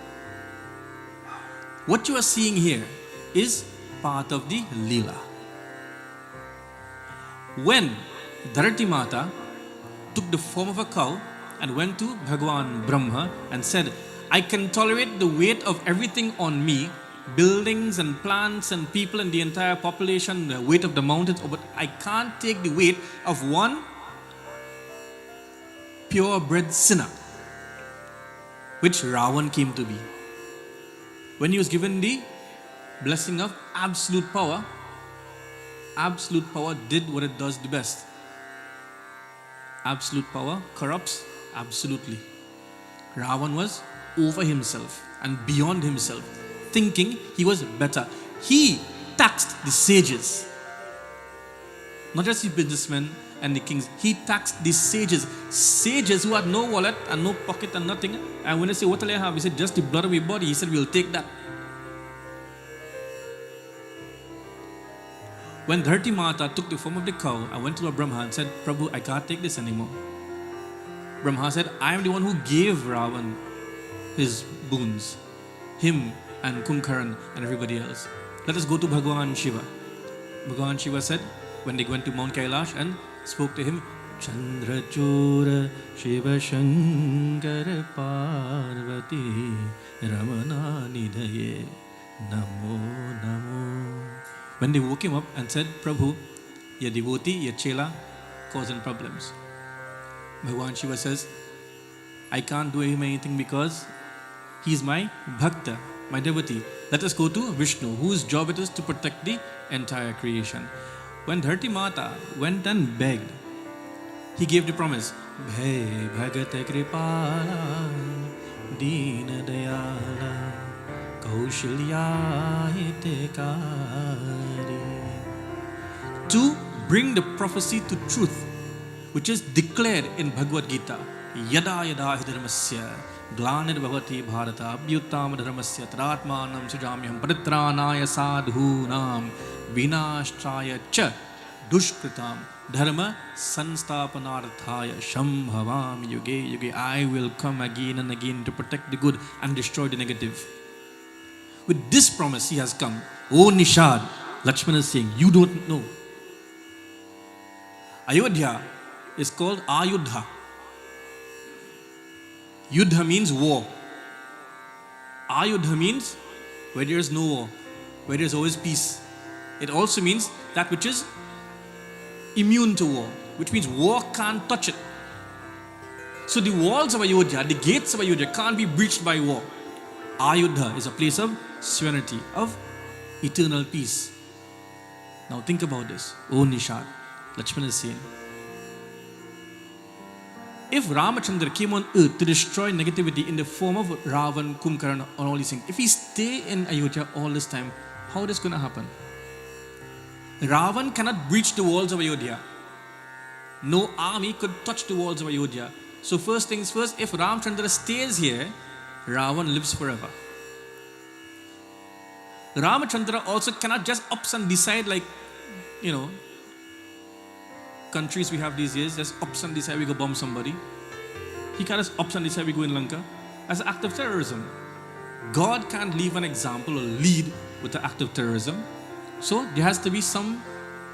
What you are seeing here is part of the Leela. When Dharati Mata took the form of a cow and went to Bhagwan Brahma and said, I can tolerate the weight of everything on me, buildings and plants and people and the entire population, the weight of the mountains, but I can't take the weight of one purebred sinner, which Ravan came to be. When he was given the blessing of absolute power did what it does the best. Absolute power corrupts absolutely. Ravan was over himself and beyond himself, thinking he was better. He taxed the sages, not just the businessmen and the kings. He taxed the sages who had no wallet and no pocket and nothing. And when they say, what do I have? He said, just the blood of your body. He said, we'll take that. When Dharti Mata took the form of the cow, I went to Lord Brahma and said, Prabhu, I can't take this anymore. Brahma said, I am the one who gave Ravan his boons, him and Kumkaran and everybody else. Let us go to Bhagwan Shiva. Bhagwan Shiva said, when they went to Mount Kailash and spoke to him, Chandra Chora Shiva Shankar Parvati Ramana Nidaye Namo Namo. When they woke him up and said, Prabhu, your devotee, your chela, causing problems. Bhagwan Shiva says, I can't do him anything because he's my bhakta, my devotee. Let us go to Vishnu, whose job it is to protect the entire creation. When Dharti Mata went and begged, he gave the promise, Bhai Bhagata Kripala Dina Dayala Kaushilya Hitekari, to bring the prophecy to truth, which is declared in Bhagavad Gita. Yada yada hi dharmasya glanir bhavati bharata abhyutam dharmasya tadatmanam sujamyam paritranaya sadhunam vinashtraya cha dushkritam dharma sanstapanarthaya shambhavam yuge yuge. I will come again and again to protect the good and destroy the negative. With this promise he has come. Oh Nishad, Lakshmana is saying, you don't know. Ayodhya is called Ayuddha. Yuddha means war. Ayuddha means where there is no war, where there is always peace. It also means that which is immune to war, which means war can't touch it. So the walls of Ayodhya, the gates of Ayodhya can't be breached by war. Ayuddha is a place of serenity, of eternal peace. Now think about this. Oh Nishad, Lakshmana is saying, if Ramachandra came on earth to destroy negativity in the form of Ravan, Kumkaran, and all these things, if he stay in Ayodhya all this time, how is this going to happen? Ravan cannot breach the walls of Ayodhya. No army could touch the walls of Ayodhya. So first things first, if Ramachandra stays here, Ravan lives forever. Ramachandra also cannot just ups and decide like, countries we have these days, just ups and decide we go bomb somebody. He can't just ups and decide we go in Lanka as an act of terrorism. God can't leave an example or lead with the act of terrorism. So there has to be some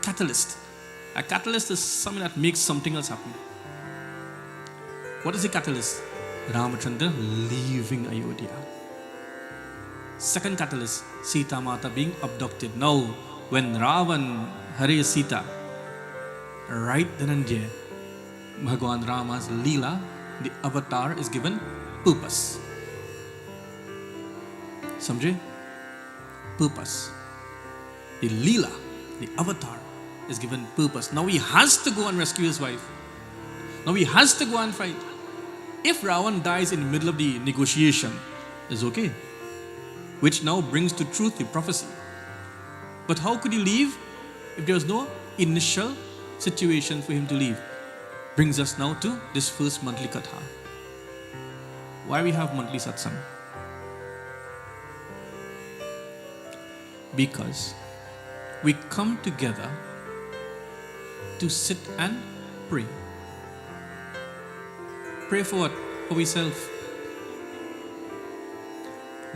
catalyst. A catalyst is something that makes something else happen. What is the catalyst? Ramachandra leaving Ayodhya. Second catalyst, Sita Mata being abducted. Now, when Ravan harays Sita, right then and there, Bhagwan Rama's Leela, the avatar, is given purpose. Samjhe? Purpose. The Leela, the avatar, is given purpose. Now he has to go and rescue his wife. Now he has to go and fight. If Ravan dies in the middle of the negotiation, is okay. Which now brings to truth the prophecy. But how could he leave if there was no initial situation for him to leave? Brings us now to this first monthly kata. Why we have monthly satsang? Because we come together to sit and pray. Pray for what? For ourselves.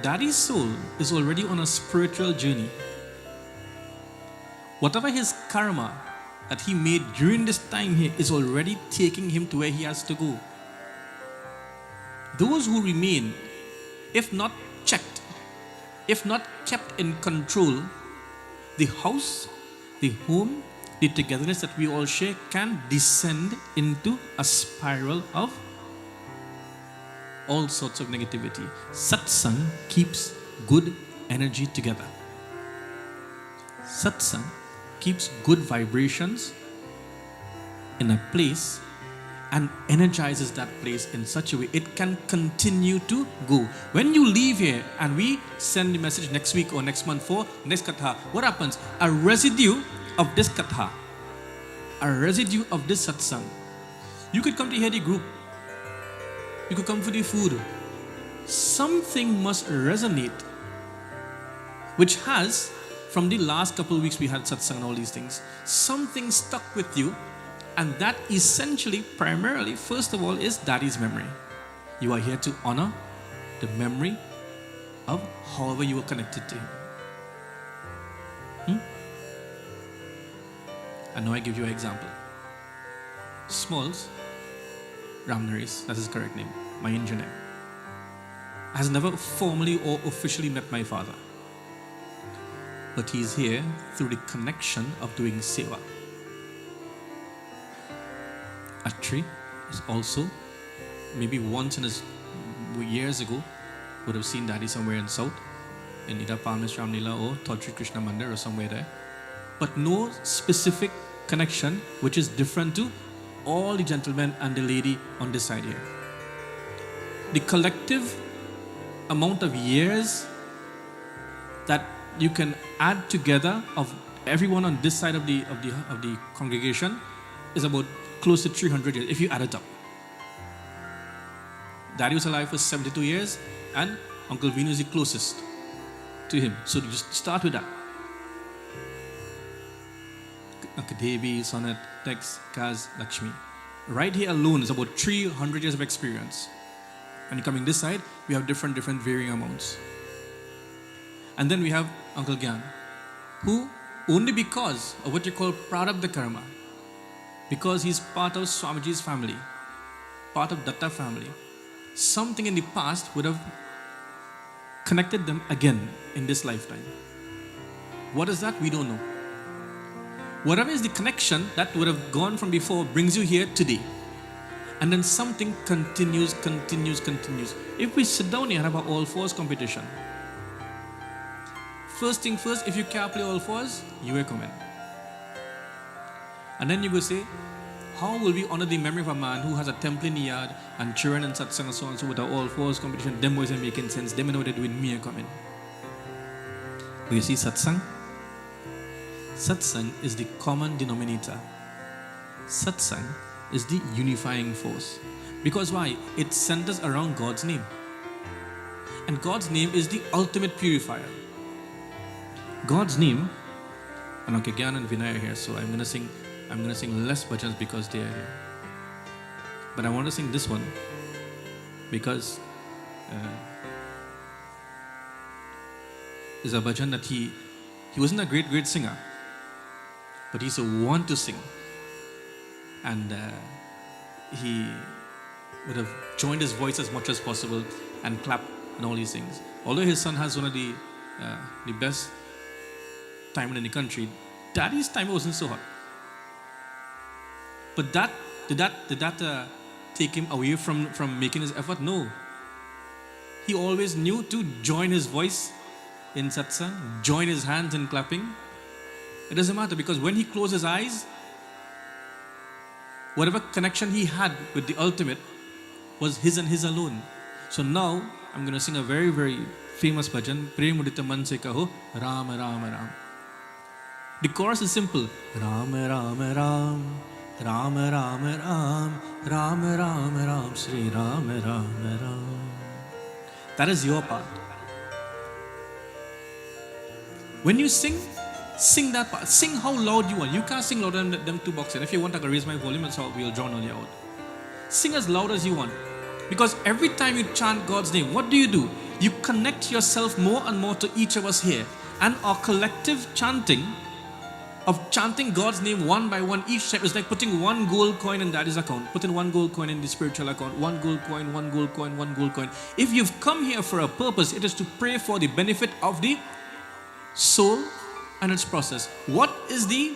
Daddy's soul is already on a spiritual journey. Whatever his karma that he made during this time here is already taking him to where he has to go. Those who remain, if not checked, if not kept in control, the house, the home, the togetherness that we all share can descend into a spiral of all sorts of negativity. Satsang keeps good energy together. Satsang keeps good vibrations in a place and energizes that place in such a way it can continue to go. When you leave here and we send the message next week or next month for next katha, what happens? A residue of this katha, a residue of this satsang. You could come to hear the group. You could come for the food. Something must resonate, which has, from the last couple of weeks we had satsang and all these things, something stuck with you, and that essentially, primarily, first of all, is Daddy's memory. You are here to honor the memory of however you were connected to him. And now I give you an example. Smalls, Ramnaresh, that's his correct name, my engineer, has never formally or officially met my father. But he's here through the connection of doing seva. Atri is also, maybe once in his years ago, would have seen Daddy somewhere in South, in either Palmis Ramlila or Todri Krishna Mandir or somewhere there. But no specific connection which is different to all the gentlemen and the lady on this side here. The collective amount of years that you can add together of everyone on this side of the congregation is about close to 300 years if you add it up. Daddy was alive for 72 years and Uncle Vinu is the closest to him. So just start with that. Uncle Devi, Sonat, Tex, Kaz, Lakshmi. Right here alone is about 300 years of experience. And coming this side, we have different varying amounts. And then we have Uncle Gyan, who only because of what you call Prarabdha Karma, because he's part of Swamiji's family, part of Datta family, something in the past would have connected them again in this lifetime. What is that? We don't know. Whatever is the connection that would have gone from before brings you here today. And then something continues. If we sit down here and have an all fours competition, first thing first, if you can't play all fours, you will come in. And then you will say, how will we honor the memory of a man who has a temple in the yard and children and satsang and so on, so with the all fours competition, them boys are making sense, them know what they're doing, me come in. But you see satsang? Satsang is the common denominator. Satsang is the unifying force. Because why? It centers around God's name. And God's name is the ultimate purifier. God's name, and okay, Gyan and Vinay are here, so I'm gonna sing less bhajans because they are here. But I want to sing this one because is a bhajan that he wasn't a great singer, but he's a one to sing. And he would have joined his voice as much as possible and clap and all these things. Although his son has one of the best timing in the country, Daddy's time wasn't so hot. But did that take him away from making his effort? No. He always knew to join his voice in satsang, join his hands in clapping. It doesn't matter, because when he closed his eyes, whatever connection he had with the ultimate was his and his alone. So now I'm going to sing a very, very famous bhajan, Prem Udita Man Se Kaho, Ram Ram Ram. The chorus is simple. Ram Ram Ram, Ram Ram Ram, Ram Ram Ram, Sri Ram Ram Ram. That is your part. When you sing, sing that part. Sing how loud you want. You can't sing louder than them two boxes. If you want, I can raise my volume and so we'll drown all you out. Sing as loud as you want. Because every time you chant God's name, what do? You connect yourself more and more to each of us here. And our collective chanting of chanting God's name one by one each step is like putting one gold coin in Daddy's account, putting one gold coin in the spiritual account, one gold coin, one gold coin, one gold coin. If you've come here for a purpose, it is to pray for the benefit of the soul and its process. What is the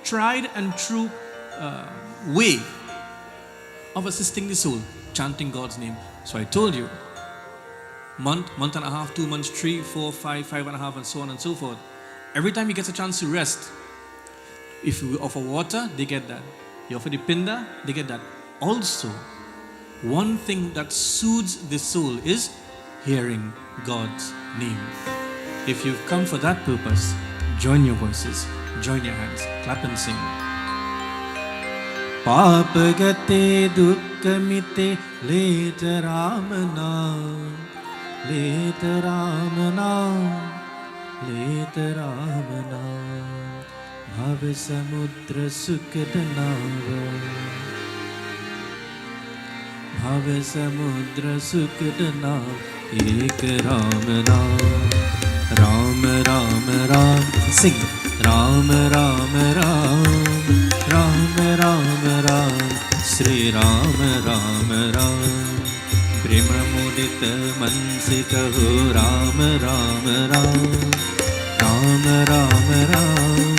tried and true way of assisting the soul? Chanting God's name. So I told you, month and a half, 2 months, 3, 4, 5, 5.5, and so on and so forth. Every time he gets a chance to rest, if you offer water, they get that. You offer the pinda, they get that. Also, one thing that soothes the soul is hearing God's name. If you've come for that purpose, join your voices, join your hands, clap and sing. पाप गते दुख मिते लेत राम नाम, लेत राम नाम, लेत राम नाम, भव समुद्र सुखद नाव, भव समुद्र सुखद नाव, एक राम नाम, राम राम राम, सिंग राम राम राम, राम राम राम, श्री राम राम राम, प्रेम मुदित मन से कहो राम राम राम, राम राम राम,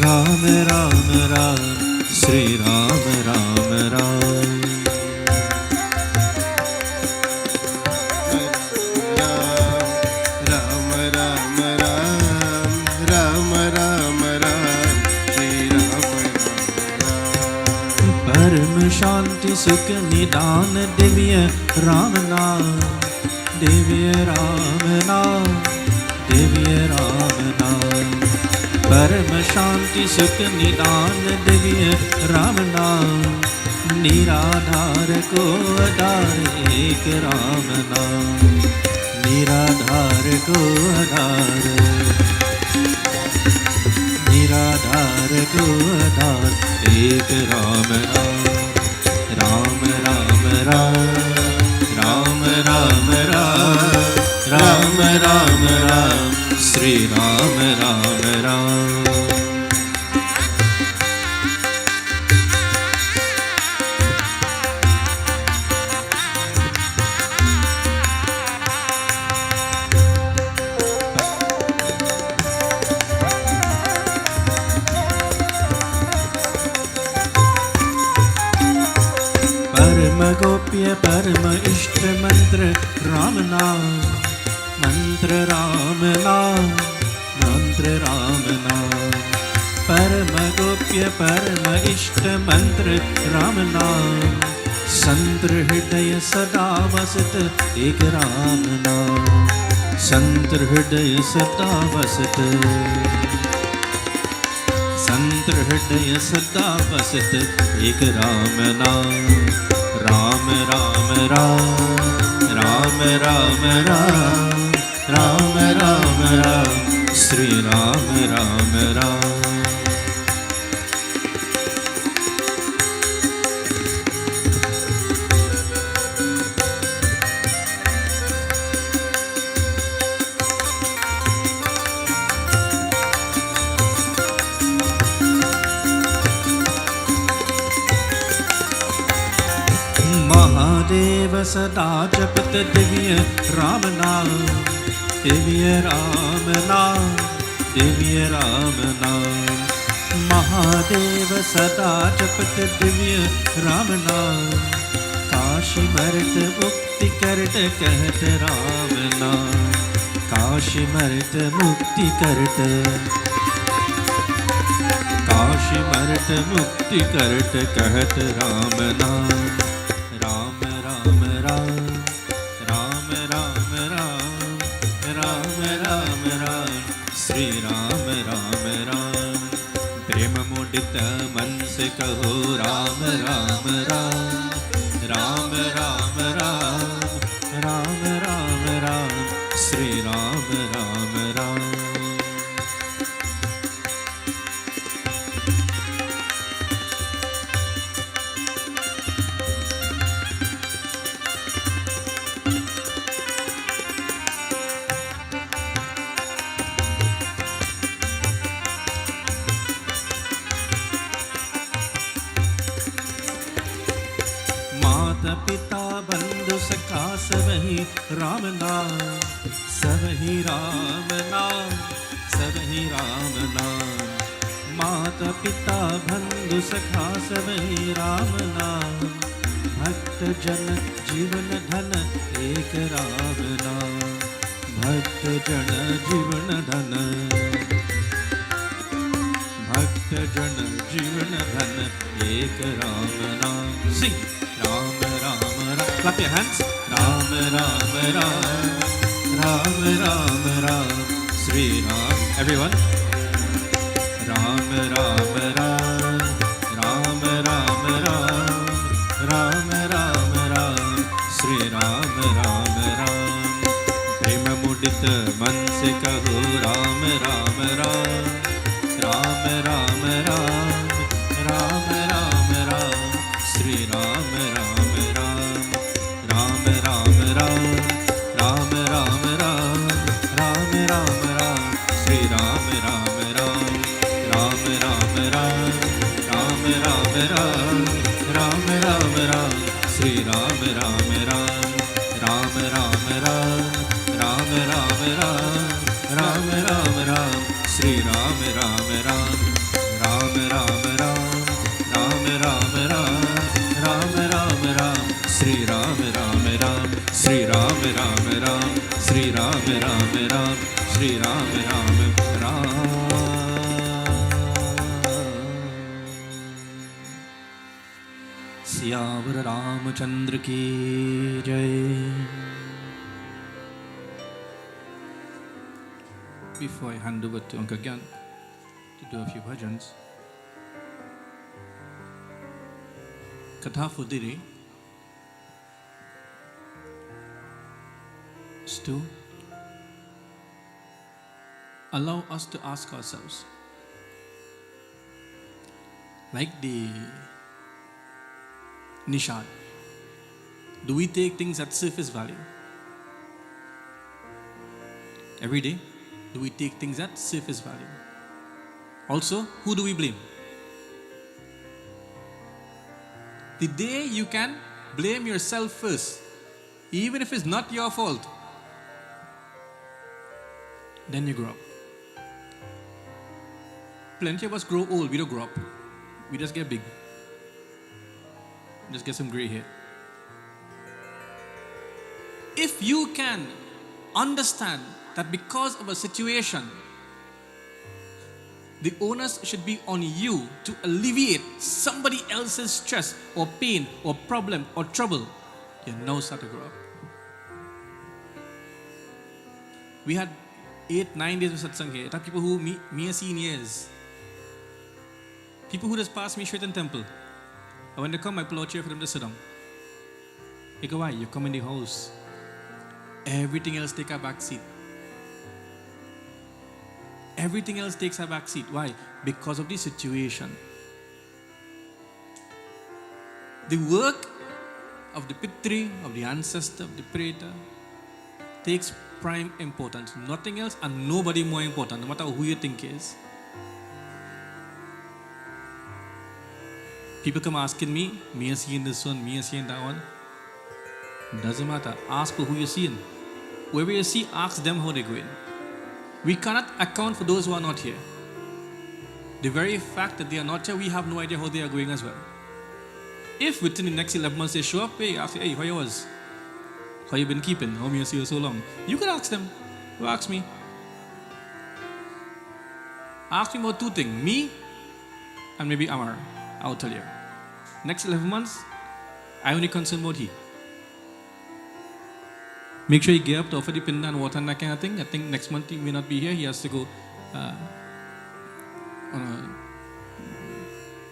राम राम राम, श्री राम राम राम. परम शांति सुख निदान दिव्य राम नाम, दिव्य राम नाम, दिव्य राम नाम. परम शांति सुख निदान दिव्य राम नाम, निराधार को आधार एक राम नाम, निराधार को आधार, निराधार को आधार एक राम नाम, राम राम राम, राम राम राम, राम राम राम, श्री राम राम राम. परम गोप्य परम इष्ट मंत्र राम नाम, मंत्र राम नाम, मंत्र राम नाम. परम गोप्य परम इष्ट मंत्र राम नाम, संत हृदय सदा वसत एक राम नाम, संत हृदय सदा वसत, संत हृदय सदा वसत एक राम नाम, राम राम राम, राम राम राम, राम राम राम, श्री राम राम राम. महादेव सदा जपत दिव्य राम नाम, दिव्य राम नाम, दिव्य राम नाम. महादेव सदा जपत दिव्य राम नाम, काशी मरत मुक्ति करत कहत राम नाम, काशी मरत मुक्ति करत, काशी मरत मुक्ति करत कहत राम नाम, राम राम मन से कहो राम राम राम, राम राम राम, राम राम राम, श्री राम राम राम। माता पिता बंधु सखा सबही राम नाम, सबही राम नाम, सबही राम नाम। माता पिता बंधु सखा सबही राम नाम, भक्त जन जीवन धन एक राम नाम, भक्त जन जीवन धन, भक्त जन जीवन धन एक राम नाम। Sing Ram Ram Ram, clap your hands, Ram Ram Ram, Ram Ram Ram, Shri Ram, everyone, Ram Ram Ram, Ram Ram Ram, Ram Ram Ram, Shri Ram Ram Ram. प्रेम मुदित मन से कहो राम राम राम, राम राम राम, राम राम राम, श्री राम राम राम। राम राम राम, राम राम राम, राम राम राम, श्री राम राम राम। राम राम राम, राम राम राम, राम राम राम, श्री राम राम राम। राम राम राम, राम राम राम, राम राम राम, श्री राम राम राम। राम राम राम, राम राम राम, राम राम राम, श्री राम राम राम। श्री राम राम राम, श्री राम राम राम, श्री राम राम राम। सियावर रामचंद्र की जय। Before I hand over to Uncle Gyan to do a few bhajans, kata for the day is to allow us to ask ourselves, like the Nishad, do we take things at surface value? Every day, do we take things at surface value? Also, who do we blame? The day you can blame yourself first, even if it's not your fault, then you grow up. Plenty of us grow old, we don't grow up. We just get big. Just get some gray hair. If you can understand that because of a situation, the onus should be on you to alleviate somebody else's stress or pain or problem or trouble, you now start to grow up. We had 8-9 days of satsang here. There are people who me are seniors. People who just pass me straight in temple. And when they come, I pull out chair for them to sit down. You go, why? You come in the house. Everything else take a back seat. Everything else takes a back seat. Why? Because of the situation. The work of the Pitri, of the ancestor, of the Preta, takes prime importance. Nothing else and nobody more important, no matter who you think is. People come asking me are seeing this one, me are seeing that one. Doesn't matter. Ask for who you're seeing. Whoever you see, ask them how they're going. We cannot account for those who are not here. The very fact that they are not here, we have no idea how they are going as well. If within the next 11 months they show up, hey, ask, hey, how you was? How you been keeping? How me see you so long? You can ask them. You ask me. Ask me about two things. Me and maybe Amar. I'll tell you. Next 11 months, I only concerned about he. Make sure you get up to offer the pinda and water and that kind of thing. I think next month he may not be here. He has to go on a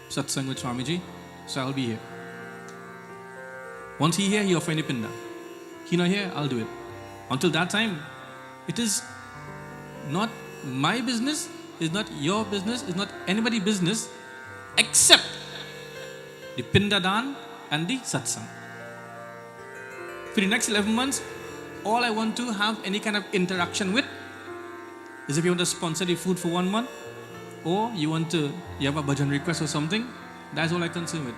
satsang with Swamiji, so I'll be here. Once he here, he'll find a pinda. He not here, I'll do it. Until that time, it is not my business, it's not your business, it's not anybody's business except the pinda dan and the satsang. For the next 11 months, all I want to have any kind of interaction with is if you want to sponsor the food for 1 month, or you have a bhajan request or something, that's all I concern with.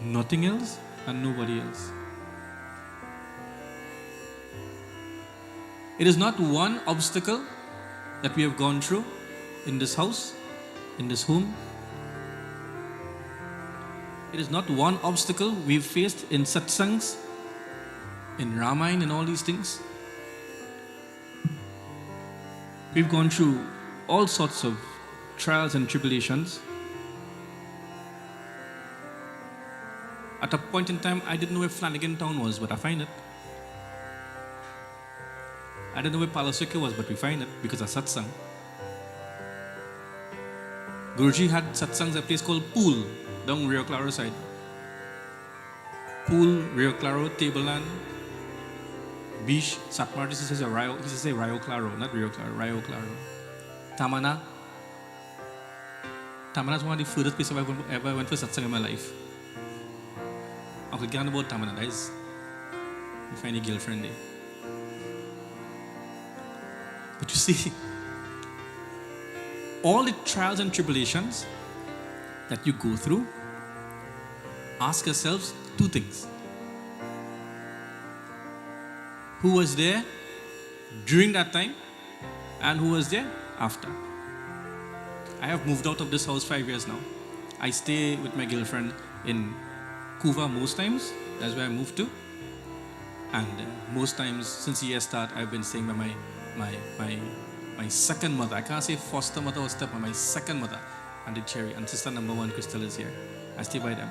Nothing else and nobody else. It is not one obstacle that we have gone through in this house, in this home. It is not one obstacle we've faced in satsangs, in Ramayan and all these things. We've gone through all sorts of trials and tribulations. At a point in time, I didn't know where Flanagan Town was, but I find it. I didn't know where Palaswika was, but we find it because of satsang. Guruji had satsangs at a place called Pool, down Rio Claro side. Pool, Rio Claro, Tableland, Beach, Satmar, he says Rio Claro, not Rio Claro, Rio Claro. Tamana. Tamana is one of the furthest places I ever went for satsang in my life. Uncle Gyan about Tamana, guys. You find a girlfriend there. But you see, all the trials and tribulations that you go through, ask yourselves 2 things. Who was there during that time and who was there after? I have moved out of this house 5 years now. I stay with my girlfriend in Kuva most times. That's where I moved to. And most times since the year start, I've been staying by my second mother. I can't say foster mother or stepmother. My second mother, Auntie Cherry, and sister number 1, Crystal, is here. I stay by them.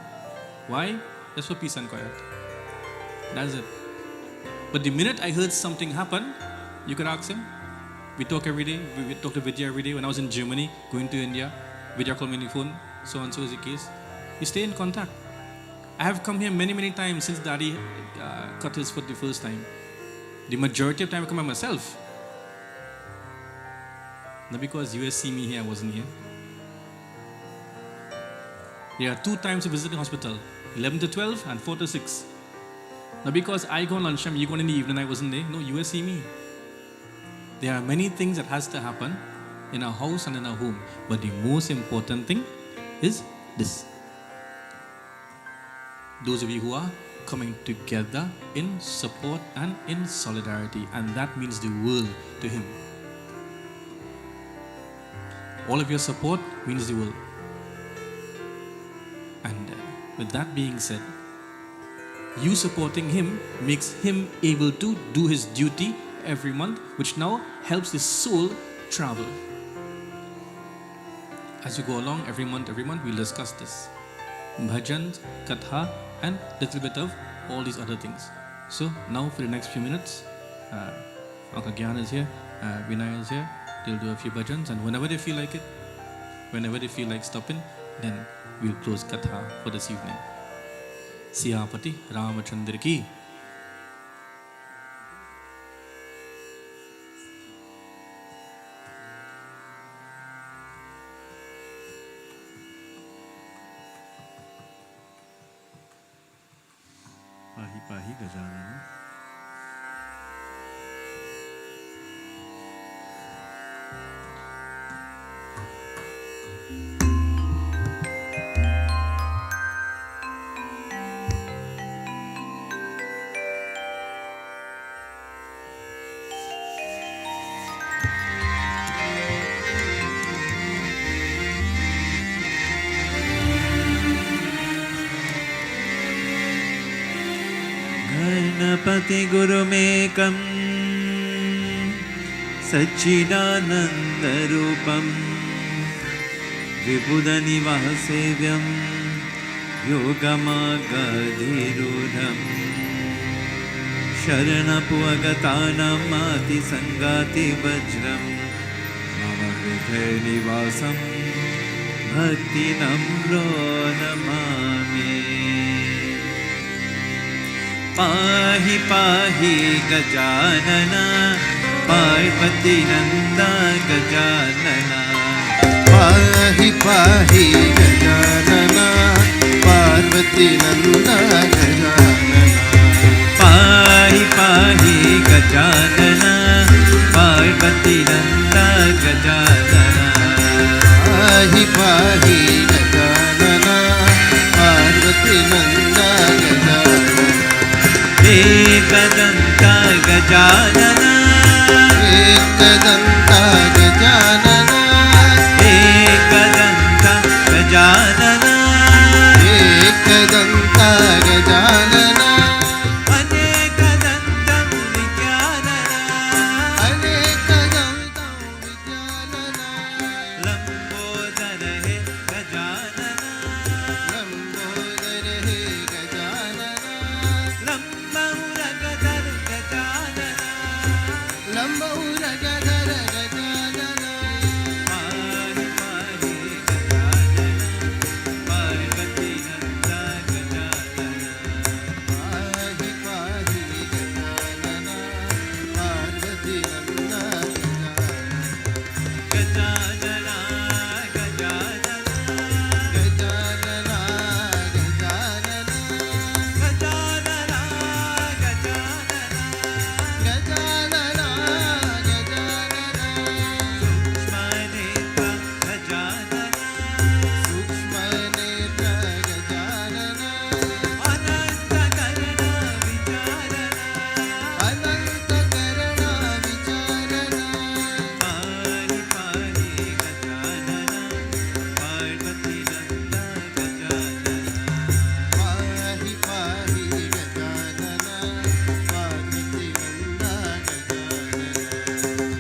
Why? Just for peace and quiet. That's it. But the minute I heard something happen, you could ask him. We talk every day. We talk to Vidya every day. When I was in Germany, going to India, Vidya called me on the phone. So and so is the case. We stay in contact. I have come here many times since Daddy cut his foot the first time. The majority of time I come by myself. Not because you see me here, I wasn't here. There are 2 times to visit the hospital, 11 to 12 and 4 to 6. Not because I go on lunchtime, you go in the evening, I wasn't there. No, you see me. There are many things that has to happen in our house and in our home. But the most important thing is this. Those of you who are coming together in support and in solidarity, and that means the world to him. All of your support means the world. And with that being said, you supporting him makes him able to do his duty every month, which now helps his soul travel. As you go along, every month, we'll discuss this. Bhajans, kata, and little bit of all these other things. So now for the next few minutes, Uncle Gyan is here, Vinay is here. They'll do a few bhajans, and whenever they feel like it, whenever they feel like stopping, then we'll close kata for this evening. Siyapati Ramachandra ki. Pahi Pahi Gajanana. Ganpati गुरुमेकं सच्चिदानन्दरूपं विबुधनिवासेव्यं योगमार्गधिरूढं शरणपुवगतानां मातिसङ्गातिवज्रं मम हृदयनिवासं भक्ति नम्रो नमामि। पाहि पाहि गजानन पार्वती नंदा गजानन। पाहि पाहि गजानन पार्वती नंदा गजानन। पाहि पाहि गजानन पार्वती नंदा गजानन। पाहि पाहि गजानन पार्वती नंदा गजानन। एकदंता गजानन एकदंता गजानन। एकदंता गजानन एकदंता गजानन। अनेकदंतं विज्ञानन अनेकदंतं विज्ञानन। लंबोदर हे गजानन लंबोदर हे गजानन। लंबौरगधर गजानन। लंबौरगधर गजानन। पाहि पाहि गजानन पार्वती नंदा गजानन। पाहि पाहि गजानन पार्वती नंदा गजानन। गजानन गजानन गजानन गजानन। गजानन गजानन गजानन गजानन। सूक्ष्मनेत्र गजानन। सूक्ष्मनेत्र गजानन। अनंत कर्ण विचारण। अनंत करुणा विचारण। पाहि पाहि गजानन पार्वती नंदा गजानन। पाहि पाहि गजानन पार्वती नंदा गजानन।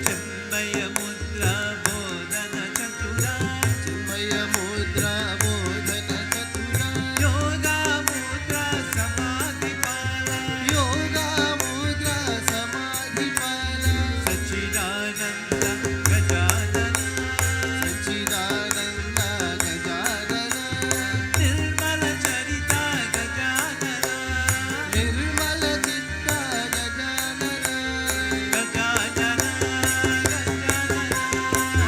चिन्मय मुद्रा बोधन चतुरा। चिन्मय मुद्रा बोधन चतुरा। योगा मुद्रा समाधि पाला। योगा मुद्रा समाधिपाल। सच्चिदानंद गजानन। सच्चिदानंद गजानन। निर्मल चरिता गजानन। निर्मल चित्ता गजानन। गजानन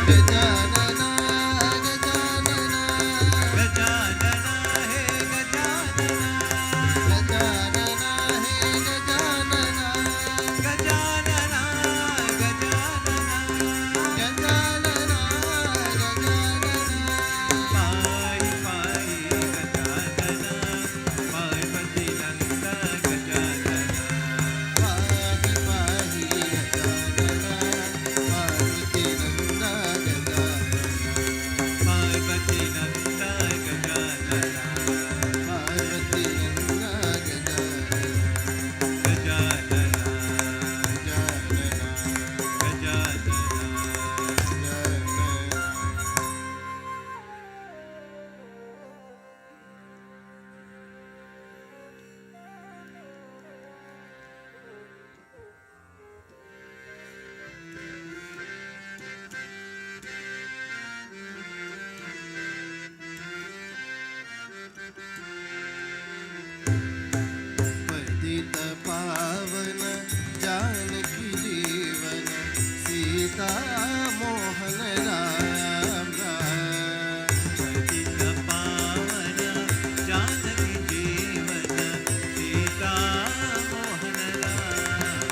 गजानन गजानन गजानन। गजानन हे गजानन। गजानन हे गजानन। गजानन गजानन गजानन गजानन। पाहि पाहि गजानन पार्वती नंदा गजानन। पाहि पाहि गजानन पार्वती नंदा गजानन। पार्वती नंदा गजानन। पार्वती नंदा गजानन। गजानन गजानन गजानन। पतित पावन जानकी जीवन सीता मोहन राम राम। पतित पावन जानकी जीवन सीता मोहन राम।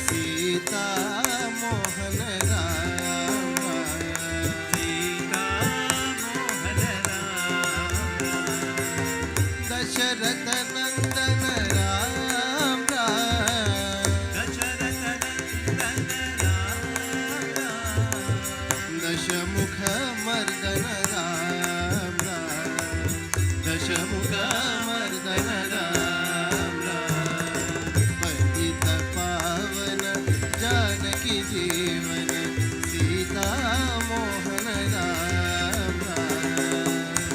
सीता मोहन राम राम। सीता मोहन राम। दशरथ नंदन राम राम। दशरथ नंदन राम राम। दशमुख मर्दन राम राम। दशमुख मर्दन राम राम। पतित पावन जानकी जीवन सीता मोहन राम राम।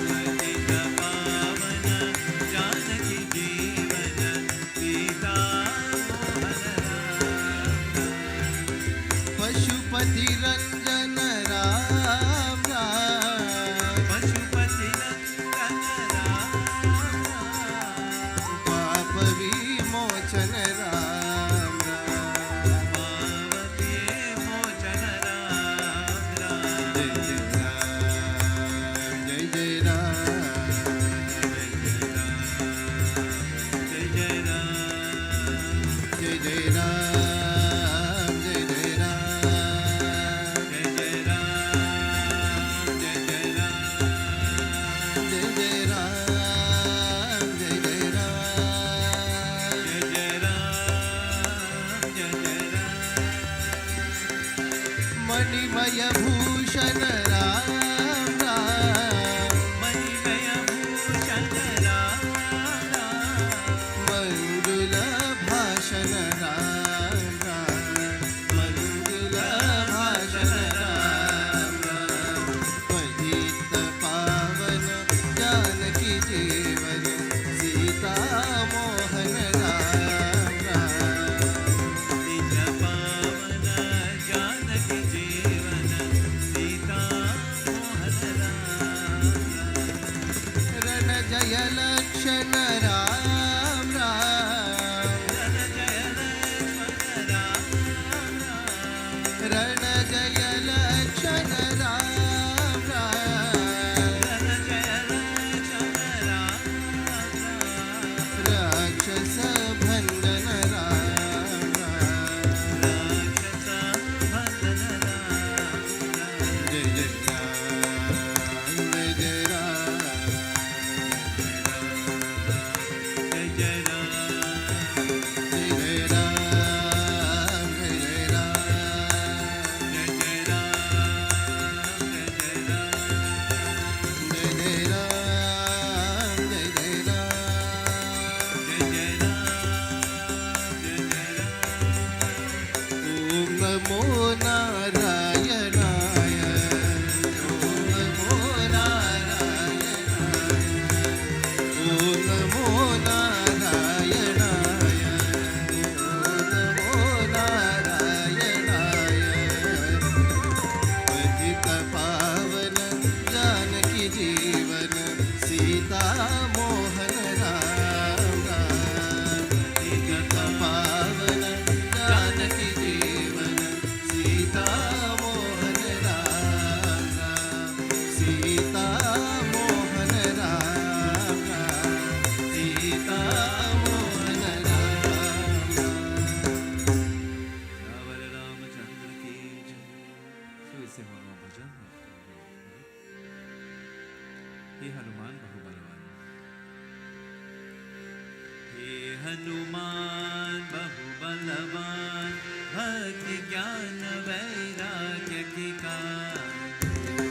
पतित पावन जानकी जीवन सीता मोहन राम। पशुपति रंजन राम राम। नमो नारायणाय ओम नमो नारायणाय ओम नमो नारायणाय ओम नमो नारायणाय पतित पावन जानकी जीवन सीता मोहन राम राम पतित पावन जानकी जीवन सीता मोहन राम राम सीता मोहन राम राम सीता मोहन राम रावण रामचंद्र की जय। तो इसे मानो भजन है। हे हनुमान बहुबलवान, हे हनुमान बहुबलवान, भक्ति ज्ञान वैराग्य की कान।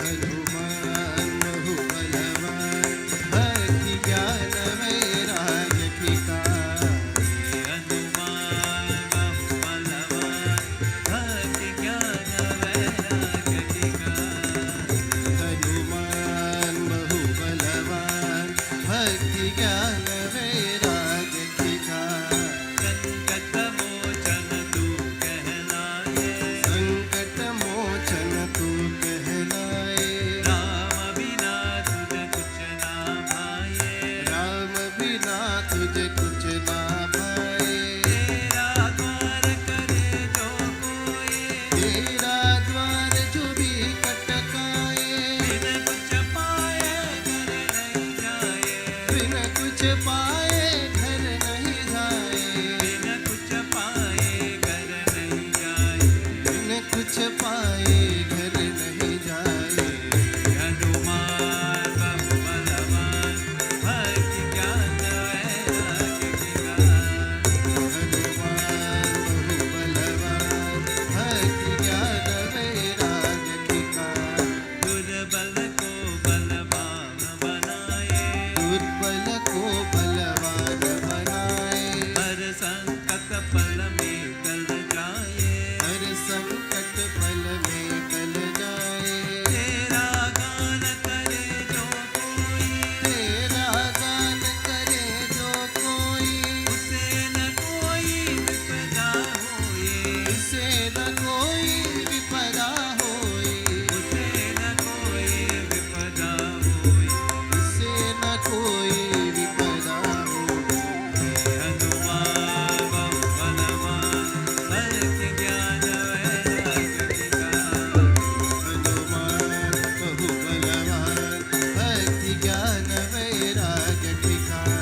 हनुमान बहुबलवान भक्ति ज्ञान वैराग्य की कान। हे हनुमान बहुबलवान, भक्ति ज्ञान वैराग्य की कान। हनुमान बहुबलवान भक्ति ज्ञान वैराग्य की कान। संकट मोचन तू कहलाए, संकट मोचन तू कहलाए। राम बिना तुझ कुछ ना भाए। राम बिना तुझे कुछ ना भाए। तेरा द्वार करे जो कोई, तेरा द्वार जो भी खटकाए। बिन कुछ पाए घर नहीं जाए। बिन कुछ पाए घर नहीं जाए। बिन कुछ पाए घर नहीं जाए। बिन कुछ पाए घर नहीं जाए। हनुमान बहुबलवान, भक्ति ज्ञान वैराग्य की कान। हनुमान बहुबलवान भक्ति ज्ञान वैराग्य की कान। दुर्बल को बलवान बनाए, दुर्बल को बलवान बनाए। हर संकट पल में टल जाए। हर संकट पल में टल जाए। तेरा गान करे जो कोई, तेरा गान करे जो कोई। उसे न कोई विपदा होए। उसे न कोई विपदा होए। उसे न कोई विपदा होए। उसे न कोई विपदा होए। हनुमान बहुबलवान, भक्ति ज्ञान वैराग्य की कान। हनुमान बहुबलवान भक्ति ज्ञान वैराग्य की कान।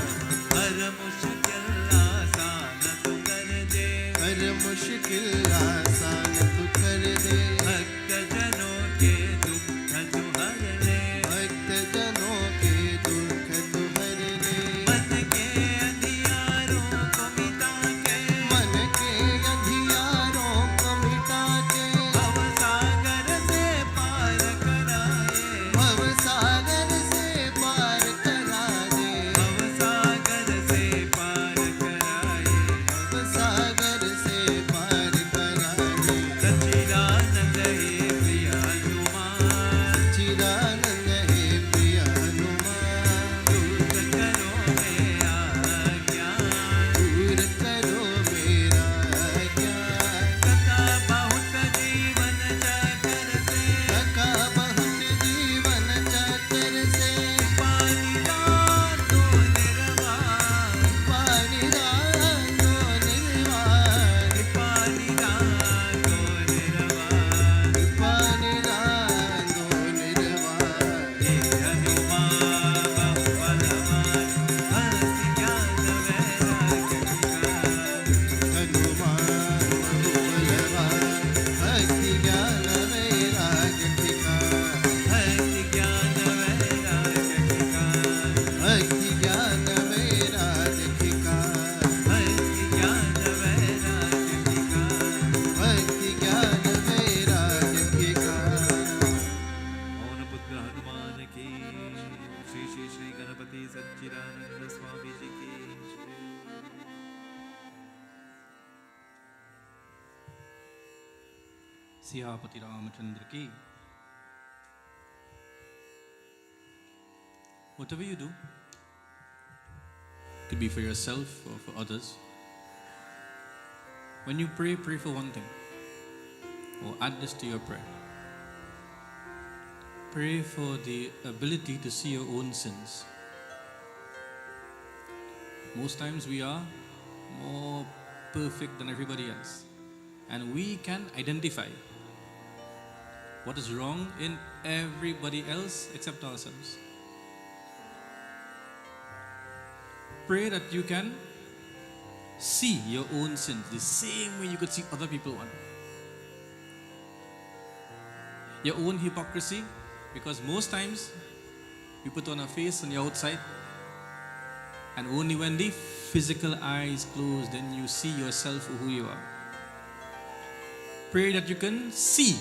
हर मुश्किल आसान तू कर दे, हर मुश्किल आसान तू कर दे। भक्त जनों के दुख तू हर ले। भक्त जनों के दुख तू हर ले। मन के अंधियारों को मिटा के, मन के अंधियारों को मिटा के। भव सागर से पार कराए। भव सागर से पार करा दे। भव सागर से पार कराए। भव सागर से पार करा सियापति रामचंद्र की. Whatever you do, could be for yourself or for others. When you pray, pray for one thing, or add this to your prayer. Pray for the ability to see your own sins. Most times we are more perfect than everybody else, and we can identify what is wrong in everybody else except ourselves. Pray that you can see your own sins the same way you could see other people one. Your own hypocrisy, because most times you put on a face on the outside, and only when the physical eyes close, then you see yourself for who you are. Pray that you can see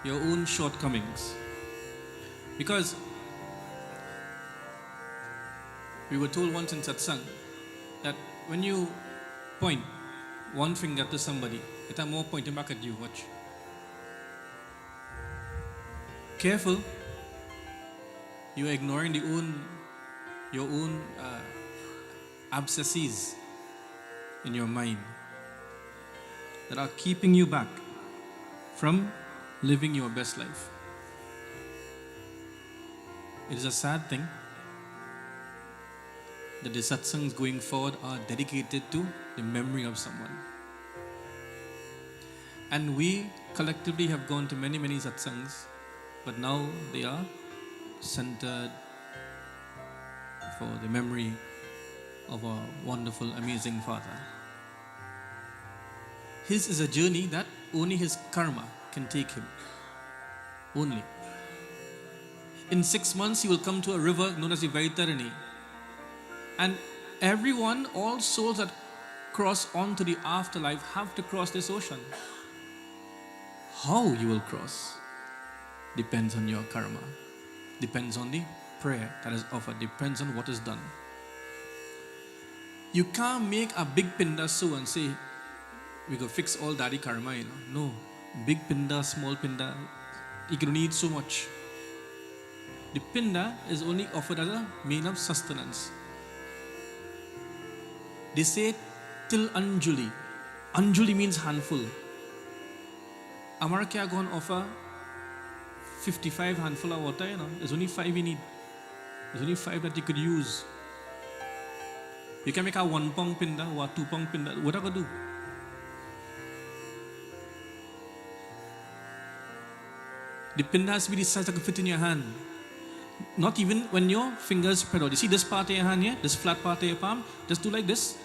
your own shortcomings, because we were told once in Satsangh that when you point one finger to somebody, it are more pointing back at you. Watch. Careful, you are ignoring your own abscesses in your mind that are keeping you back from living your best life. It is a sad thing that the satsangs going forward are dedicated to the memory of someone. And we collectively have gone to many, many satsangs, but now they are centered for the memory of our wonderful, amazing Father. His is a journey that only his karma can take him. Only. In 6 months, he will come to a river known as the Vaitarani. And everyone, all souls that cross on to the afterlife have to cross this ocean. How you will cross depends on your karma, depends on the prayer that is offered, depends on what is done. You can't make a big pinda so and say, we go fix all daddy karma, No, big pinda, small pinda, you can only eat so much. The pinda is only offered as a mean of sustenance. They say till Anjuli. Anjuli means handful. Amar kya gon offer 55 handful of water, There's only 5 we need. There's only 5 that you could use. You can make a 1 pong pinda or a 2 pong pinda, whatever do. The pinda has to be the size that can fit in your hand. Not even when your fingers spread out. You see this part of your hand here, this flat part of your palm, just do like this.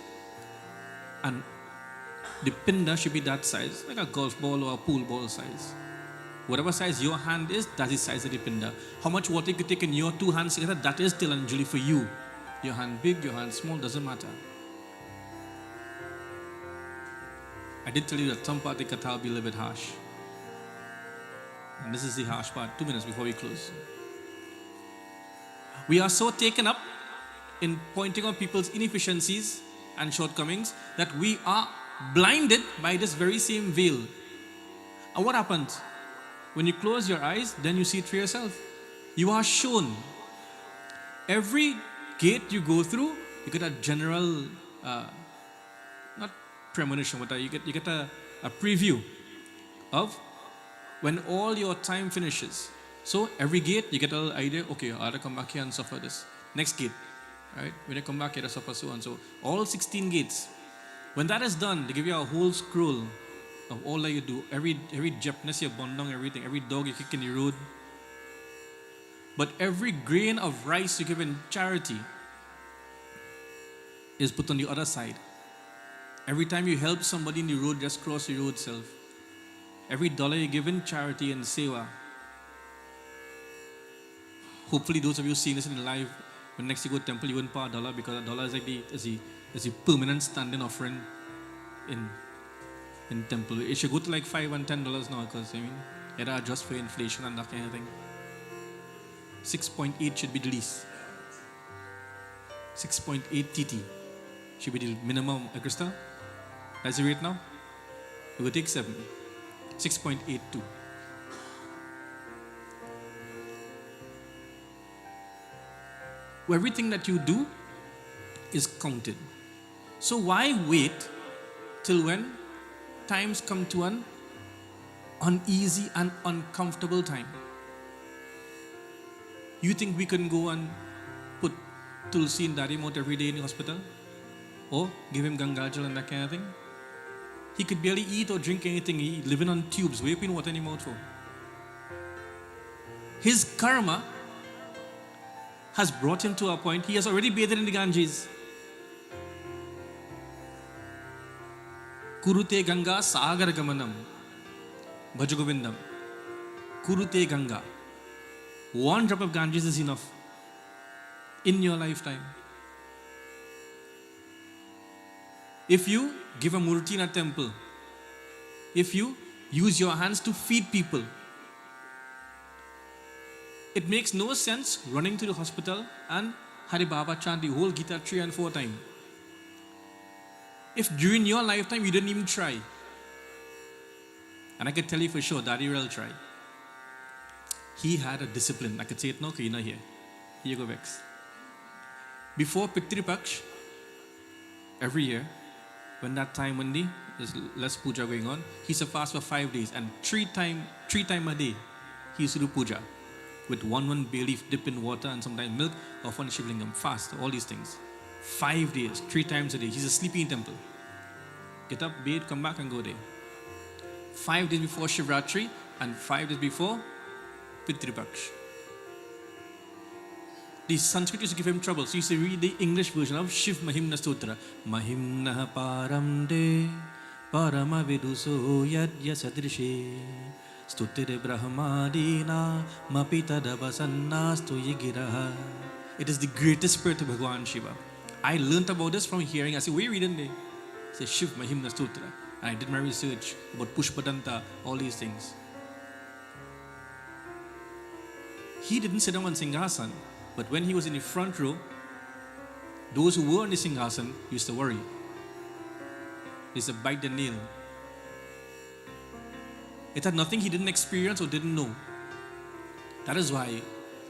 And the pinda should be that size, like a golf ball or a pool ball size. Whatever size your hand is, that's the size of the pinda. How much water you could take in your 2 hands together, that is Tilanjali for you. Your hand big, your hand small, doesn't matter. I did tell you that some part of the kata will be a little bit harsh. And this is the harsh part, 2 minutes before we close. We are so taken up in pointing out people's inefficiencies and shortcomings that we are blinded by this very same veil. And what happens? When you close your eyes, then you see it for yourself. You are shown. Every gate you go through, you get a general, not premonition, but you get a preview of when all your time finishes. So every gate, you get a little idea, okay, I have to come back here and suffer this. Next gate, right? When you come back here, to suffer so and so. All 16 gates. When that is done, they give you a whole scroll of all that you do. Every Japanese you bond down, everything. Every dog you kick in the road. But every grain of rice you give in charity is put on the other side. Every time you help somebody in the road, just cross the road itself. Every dollar you give in charity and seva. Hopefully those of you seeing this in live, when next you go to temple, you won't pay $1 because $1 is like the permanent standing offering in temple. It should go to like $5 and $10 now because you gotta adjust for inflation and that kind of thing. 6.8 should be the least. 6.8 TT should be the minimum. Krista, that's the rate now. We will take 7. 6.82. Everything that you do is counted. So why wait till when times come to an uneasy and uncomfortable time? You think we can go and put Tulsi and Darim out every day in the hospital? Or give him Gangajal and that kind of thing? He could barely eat or drink anything. He living on tubes. Where you water in his mouth for? His karma has brought him to a point. He has already bathed in the Ganges. Kurute Ganga Sagar Gamanam Bhajagovindam. Kurute Ganga. One drop of Ganges is enough in your lifetime. If you give a murti in a temple, if you use your hands to feed people, it makes no sense running to the hospital and Hari Baba chant the whole Gita 3 and 4 times. If during your lifetime you didn't even try, and I can tell you for sure, Daddy will try. He had a discipline. I could say it now, because you're not here. Here you go, Vex. Before Pitri Paksh, every year, when that time when there's less puja going on, he used to fast for 5 days, and three time a day, he used to do puja with one bay leaf dip in water and sometimes milk, or one shivlingam, fast, all these things. 5 days, 3 times a day. He's a sleeping temple. Get up, bathe, come back and go there. 5 days before Shivratri and 5 days before Pitri Paksh. The Sanskrit used to give him trouble, so he used to read the English version of Shiv Mahimna Stotra. Mahimna param de parama viduso yadya sadrishe stutire brahmadina mapita davasannastu yigiraha. It is the greatest spirit of Bhagwan Shiva. I learnt about this from hearing. I said, where are you reading there? It says Shiv Mahimna Stotra. And I did my research about Pushpadanta, all these things. He didn't sit down on Singhasan, but when he was in the front row, those who were on the Singhasan used to worry. They used to bite the nail. It had nothing he didn't experience or didn't know. That is why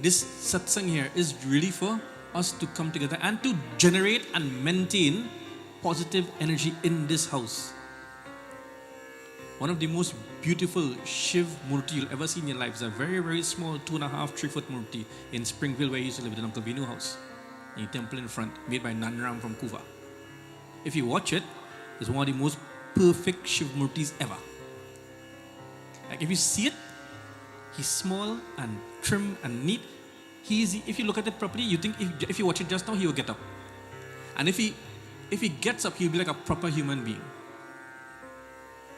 this satsang here is really for us to come together and to generate and maintain positive energy in this house. One of the most beautiful Shiv Murti you'll ever see in your life is a very, very small 2.5, 3 foot Murti in Springville, where he used to live in Uncle Vinu house. In a temple in front, made by Nanram from Kuva. If you watch it, it's one of the most perfect Shiv Murtis ever. Like if you see it, he's small and trim and neat. If you look at it properly, you think if you watch it just now, he will get up. And if he gets up, he'll be like a proper human being.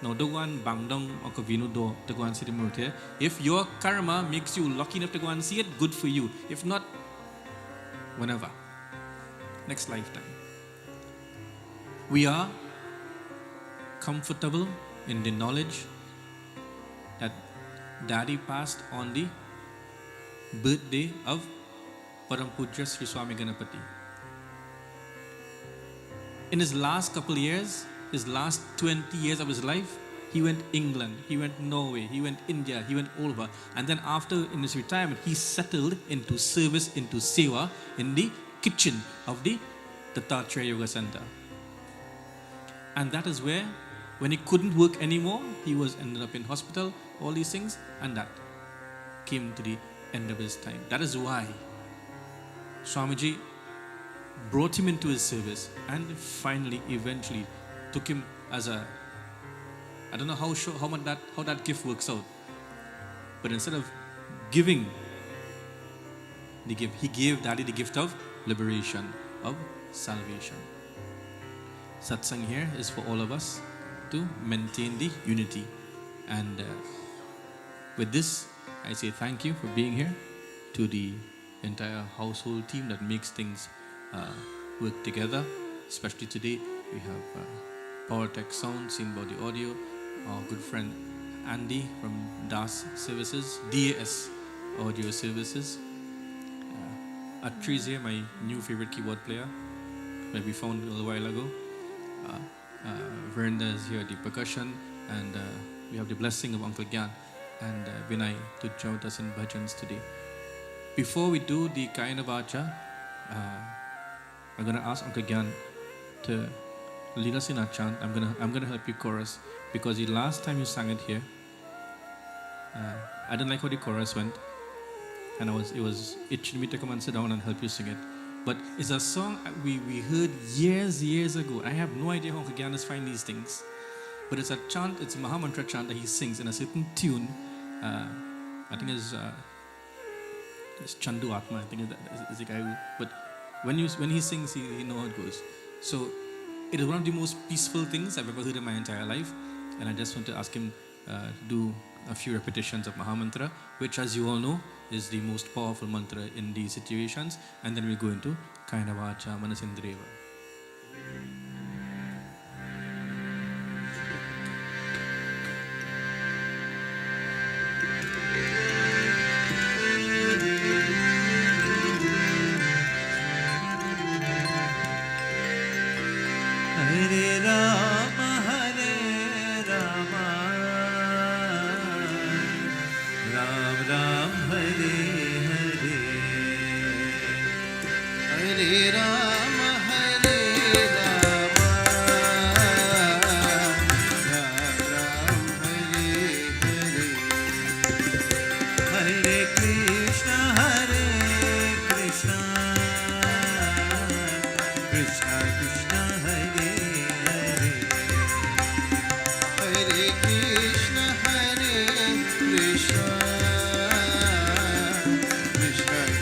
Now, don't go and bang down Uncle Vinu door to go and see the Murti. If your karma makes you lucky enough to go and see it, good for you. If not, whenever. Next lifetime. We are comfortable in the knowledge that Daddy passed on the birthday of Param Pujya Sri Swami Ganapati. In his last couple years, his last 20 years of his life, he went England, he went Norway, he went India, he went all over. And then after, in his retirement, he settled into service, into seva, in the kitchen of the Dattatreya Yoga Center. And that is where, when he couldn't work anymore, he ended up in hospital, all these things, and that came to the end of his time. That is why Swamiji brought him into his service and finally, eventually, took him as a, I don't know how that gift works out, but instead of giving the gift, he gave Daddy the gift of liberation, of salvation. Satsang here is for all of us to maintain the unity. And with this, I say thank you for being here, to the entire household team that makes things work together. Especially today, we have PowerTech Sound, seen by the audio, our good friend Andy from DAS Services, DAS Audio Services. Atri here, my new favorite keyboard player, that we found a little while ago. Verinda is here at the percussion, and we have the blessing of Uncle Gyan and Vinay to join us in Bhajans today. Before we do the Kaina Vacha, I'm going to ask Uncle Gyan to lead us in our chant. I'm gonna help you chorus because the last time you sang it here, I didn't like how the chorus went, and it was itching me to come and sit down and help you sing it. But it's a song we heard years ago. I have no idea how Uncle Gyan is finding these things, but it's a chant. It's a Mahamantra chant that he sings in a certain tune. I think it's Chandu Atma. I think is the guy who. But when he sings, he knows how it goes. So it is one of the most peaceful things I've ever heard in my entire life, and I just want to ask him to do a few repetitions of Mahamantra, which, as you all know, is the most powerful mantra in these situations. And then we go into Kaina Vacha Manasindreva. Hare Rama, Ram Ram, Hare Hare, Hare Rama, Ram Ram, Hare Hare, Hare Krishna, Krishna Krishna, Hare Hare, Hare Krishna, Krishna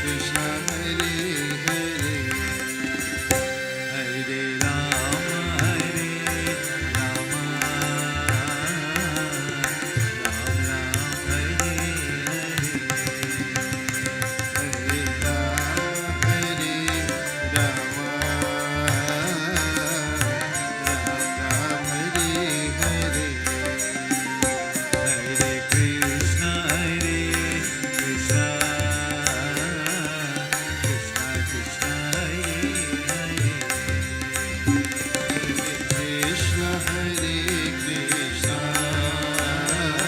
Krishna, Hare Hare, Hare Rama, Rama Ram, Hare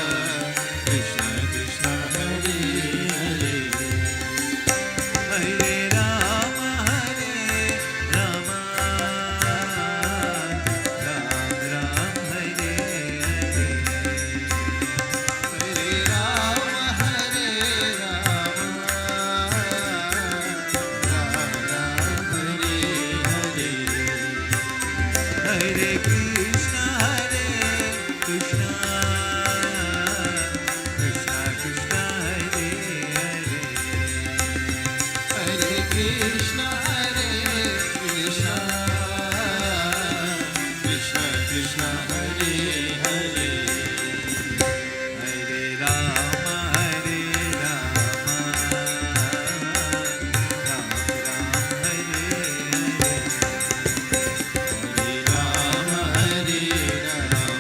Hare,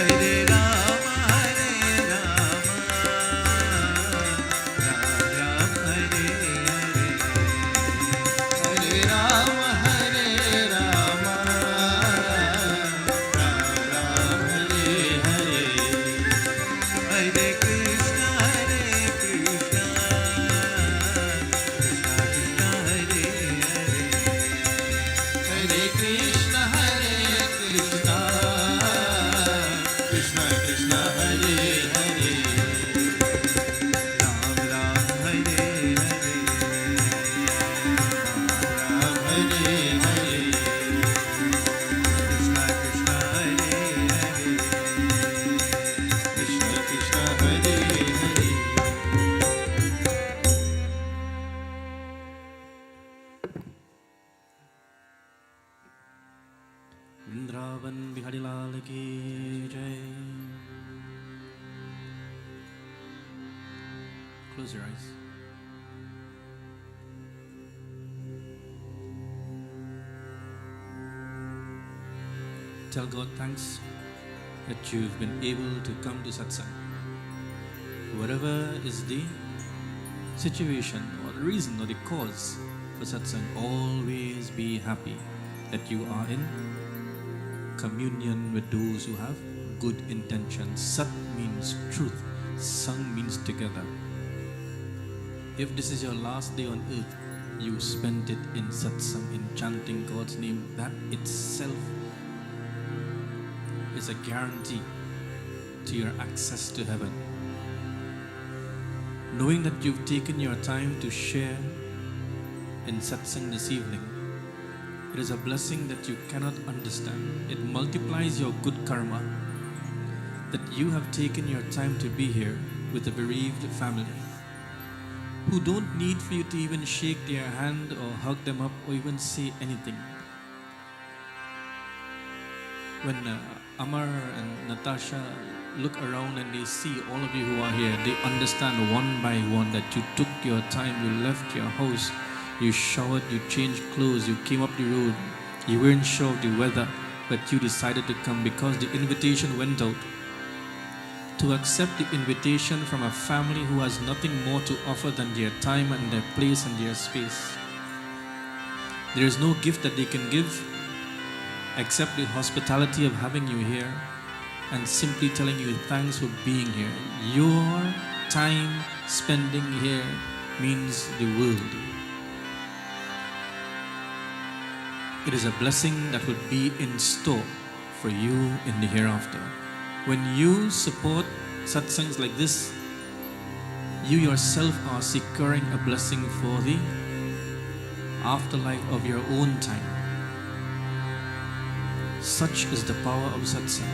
Hare Rama, Vrindavan Bihari Lal ki jai. Close your eyes. Tell God thanks that you've been able to come to Satsang. Whatever is the situation or the reason or the cause for Satsang, always be happy that you are in communion with those who have good intentions. Sat means truth, Sang means together. If this is your last day on earth, you spent it in Satsang, in chanting God's name. That itself is a guarantee to your access to heaven. Knowing that you've taken your time to share in Satsang this evening, it is a blessing that you cannot understand. It multiplies your good karma that you have taken your time to be here with a bereaved family who don't need for you to even shake their hand or hug them up or even say anything. When Amar and Natasha look around and they see all of you who are here, they understand one by one that you took your time, you left your house, you showered, you changed clothes, you came up the road, you weren't sure of the weather, but you decided to come because the invitation went out. To accept the invitation from a family who has nothing more to offer than their time and their place and their space. There is no gift that they can give except the hospitality of having you here and simply telling you thanks for being here. Your time spending here means the world. It is a blessing that would be in store for you in the hereafter. When you support satsangs like this, you yourself are securing a blessing for the afterlife of your own time. Such is the power of satsang.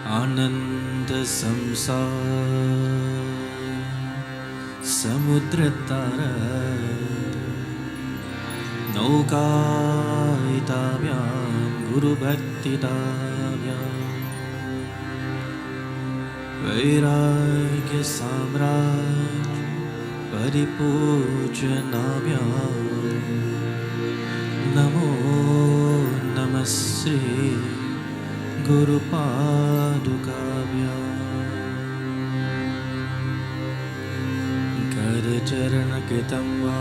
Ananda samsar samudra tara naukaitavyam guru bhakti tavyam vairagya samraj paripujanabhyam namo namasri guru padukabhyam karacharana kritam va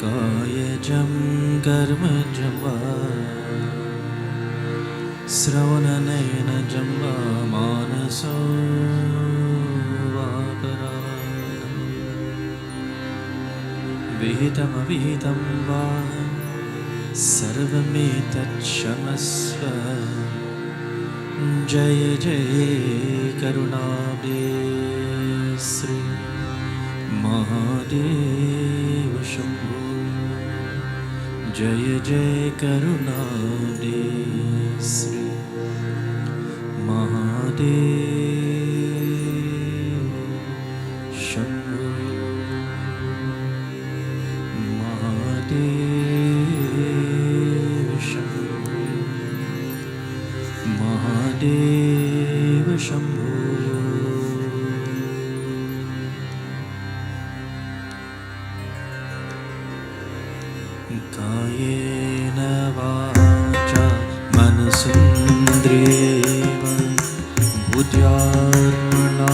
kayajam karmajam va Sravananayana jamba manaso vaparanam Vihitam avihitam va sarvametat shamasva Jaya jaya karunabde Sri Mahadeva Shambhu Jaya jaya karunabde Sri Mahadeva Shambhu Mahadeva Shambhu Mahadeva Shambhu Kayena vacha manasindriyeva buddhyarmana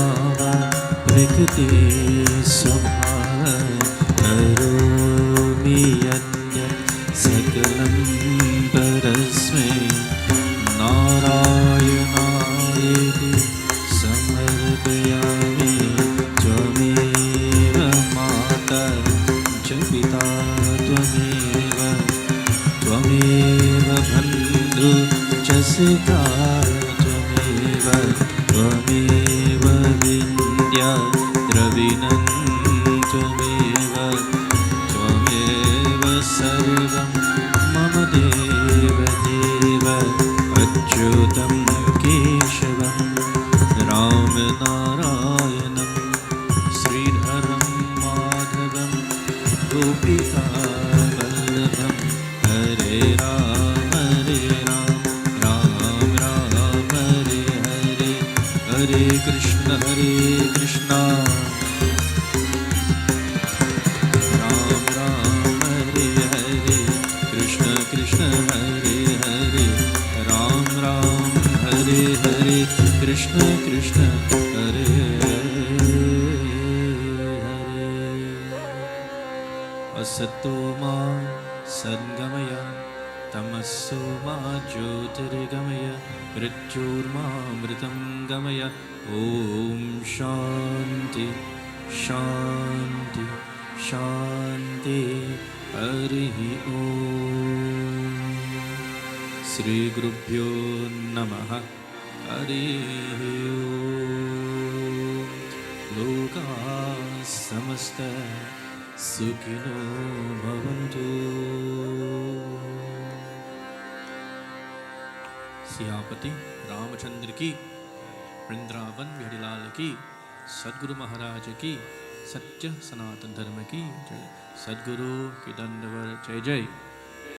prakriti sabha karomi yanya sakalam parasmai narayanayeti samarpayami tvameva mata cha pita tvameva bandhu cha sika Tvameva Vindya Dravinam Tvameva Sarvam Mama Deva Deva Achyutam Keshavam Ram Narayanam Sridharam Madhavam Gopika Vallabham Hare Ram Hare Ram Ram Ram Hare Hare Hare Krishna Ram Ram Hare Hare Krishna Krishna Krishna Hare Hare. Asato ma sadgamaya, tamaso ma jyotirgamaya, mrityurma mritam gamaya. Om Shanti Shanti Shanti Harihi Om. Shri Gurubhyo Namaha Harihi Om. Loka Samasta Sukhino Bhavantu. Siyapati Ramchandra की, वृंदावन बिहारी लाल की, सद्गुरु महाराज की, सत्य सनातन धर्म की जय। सद्गुरु की दंडवत जय जय।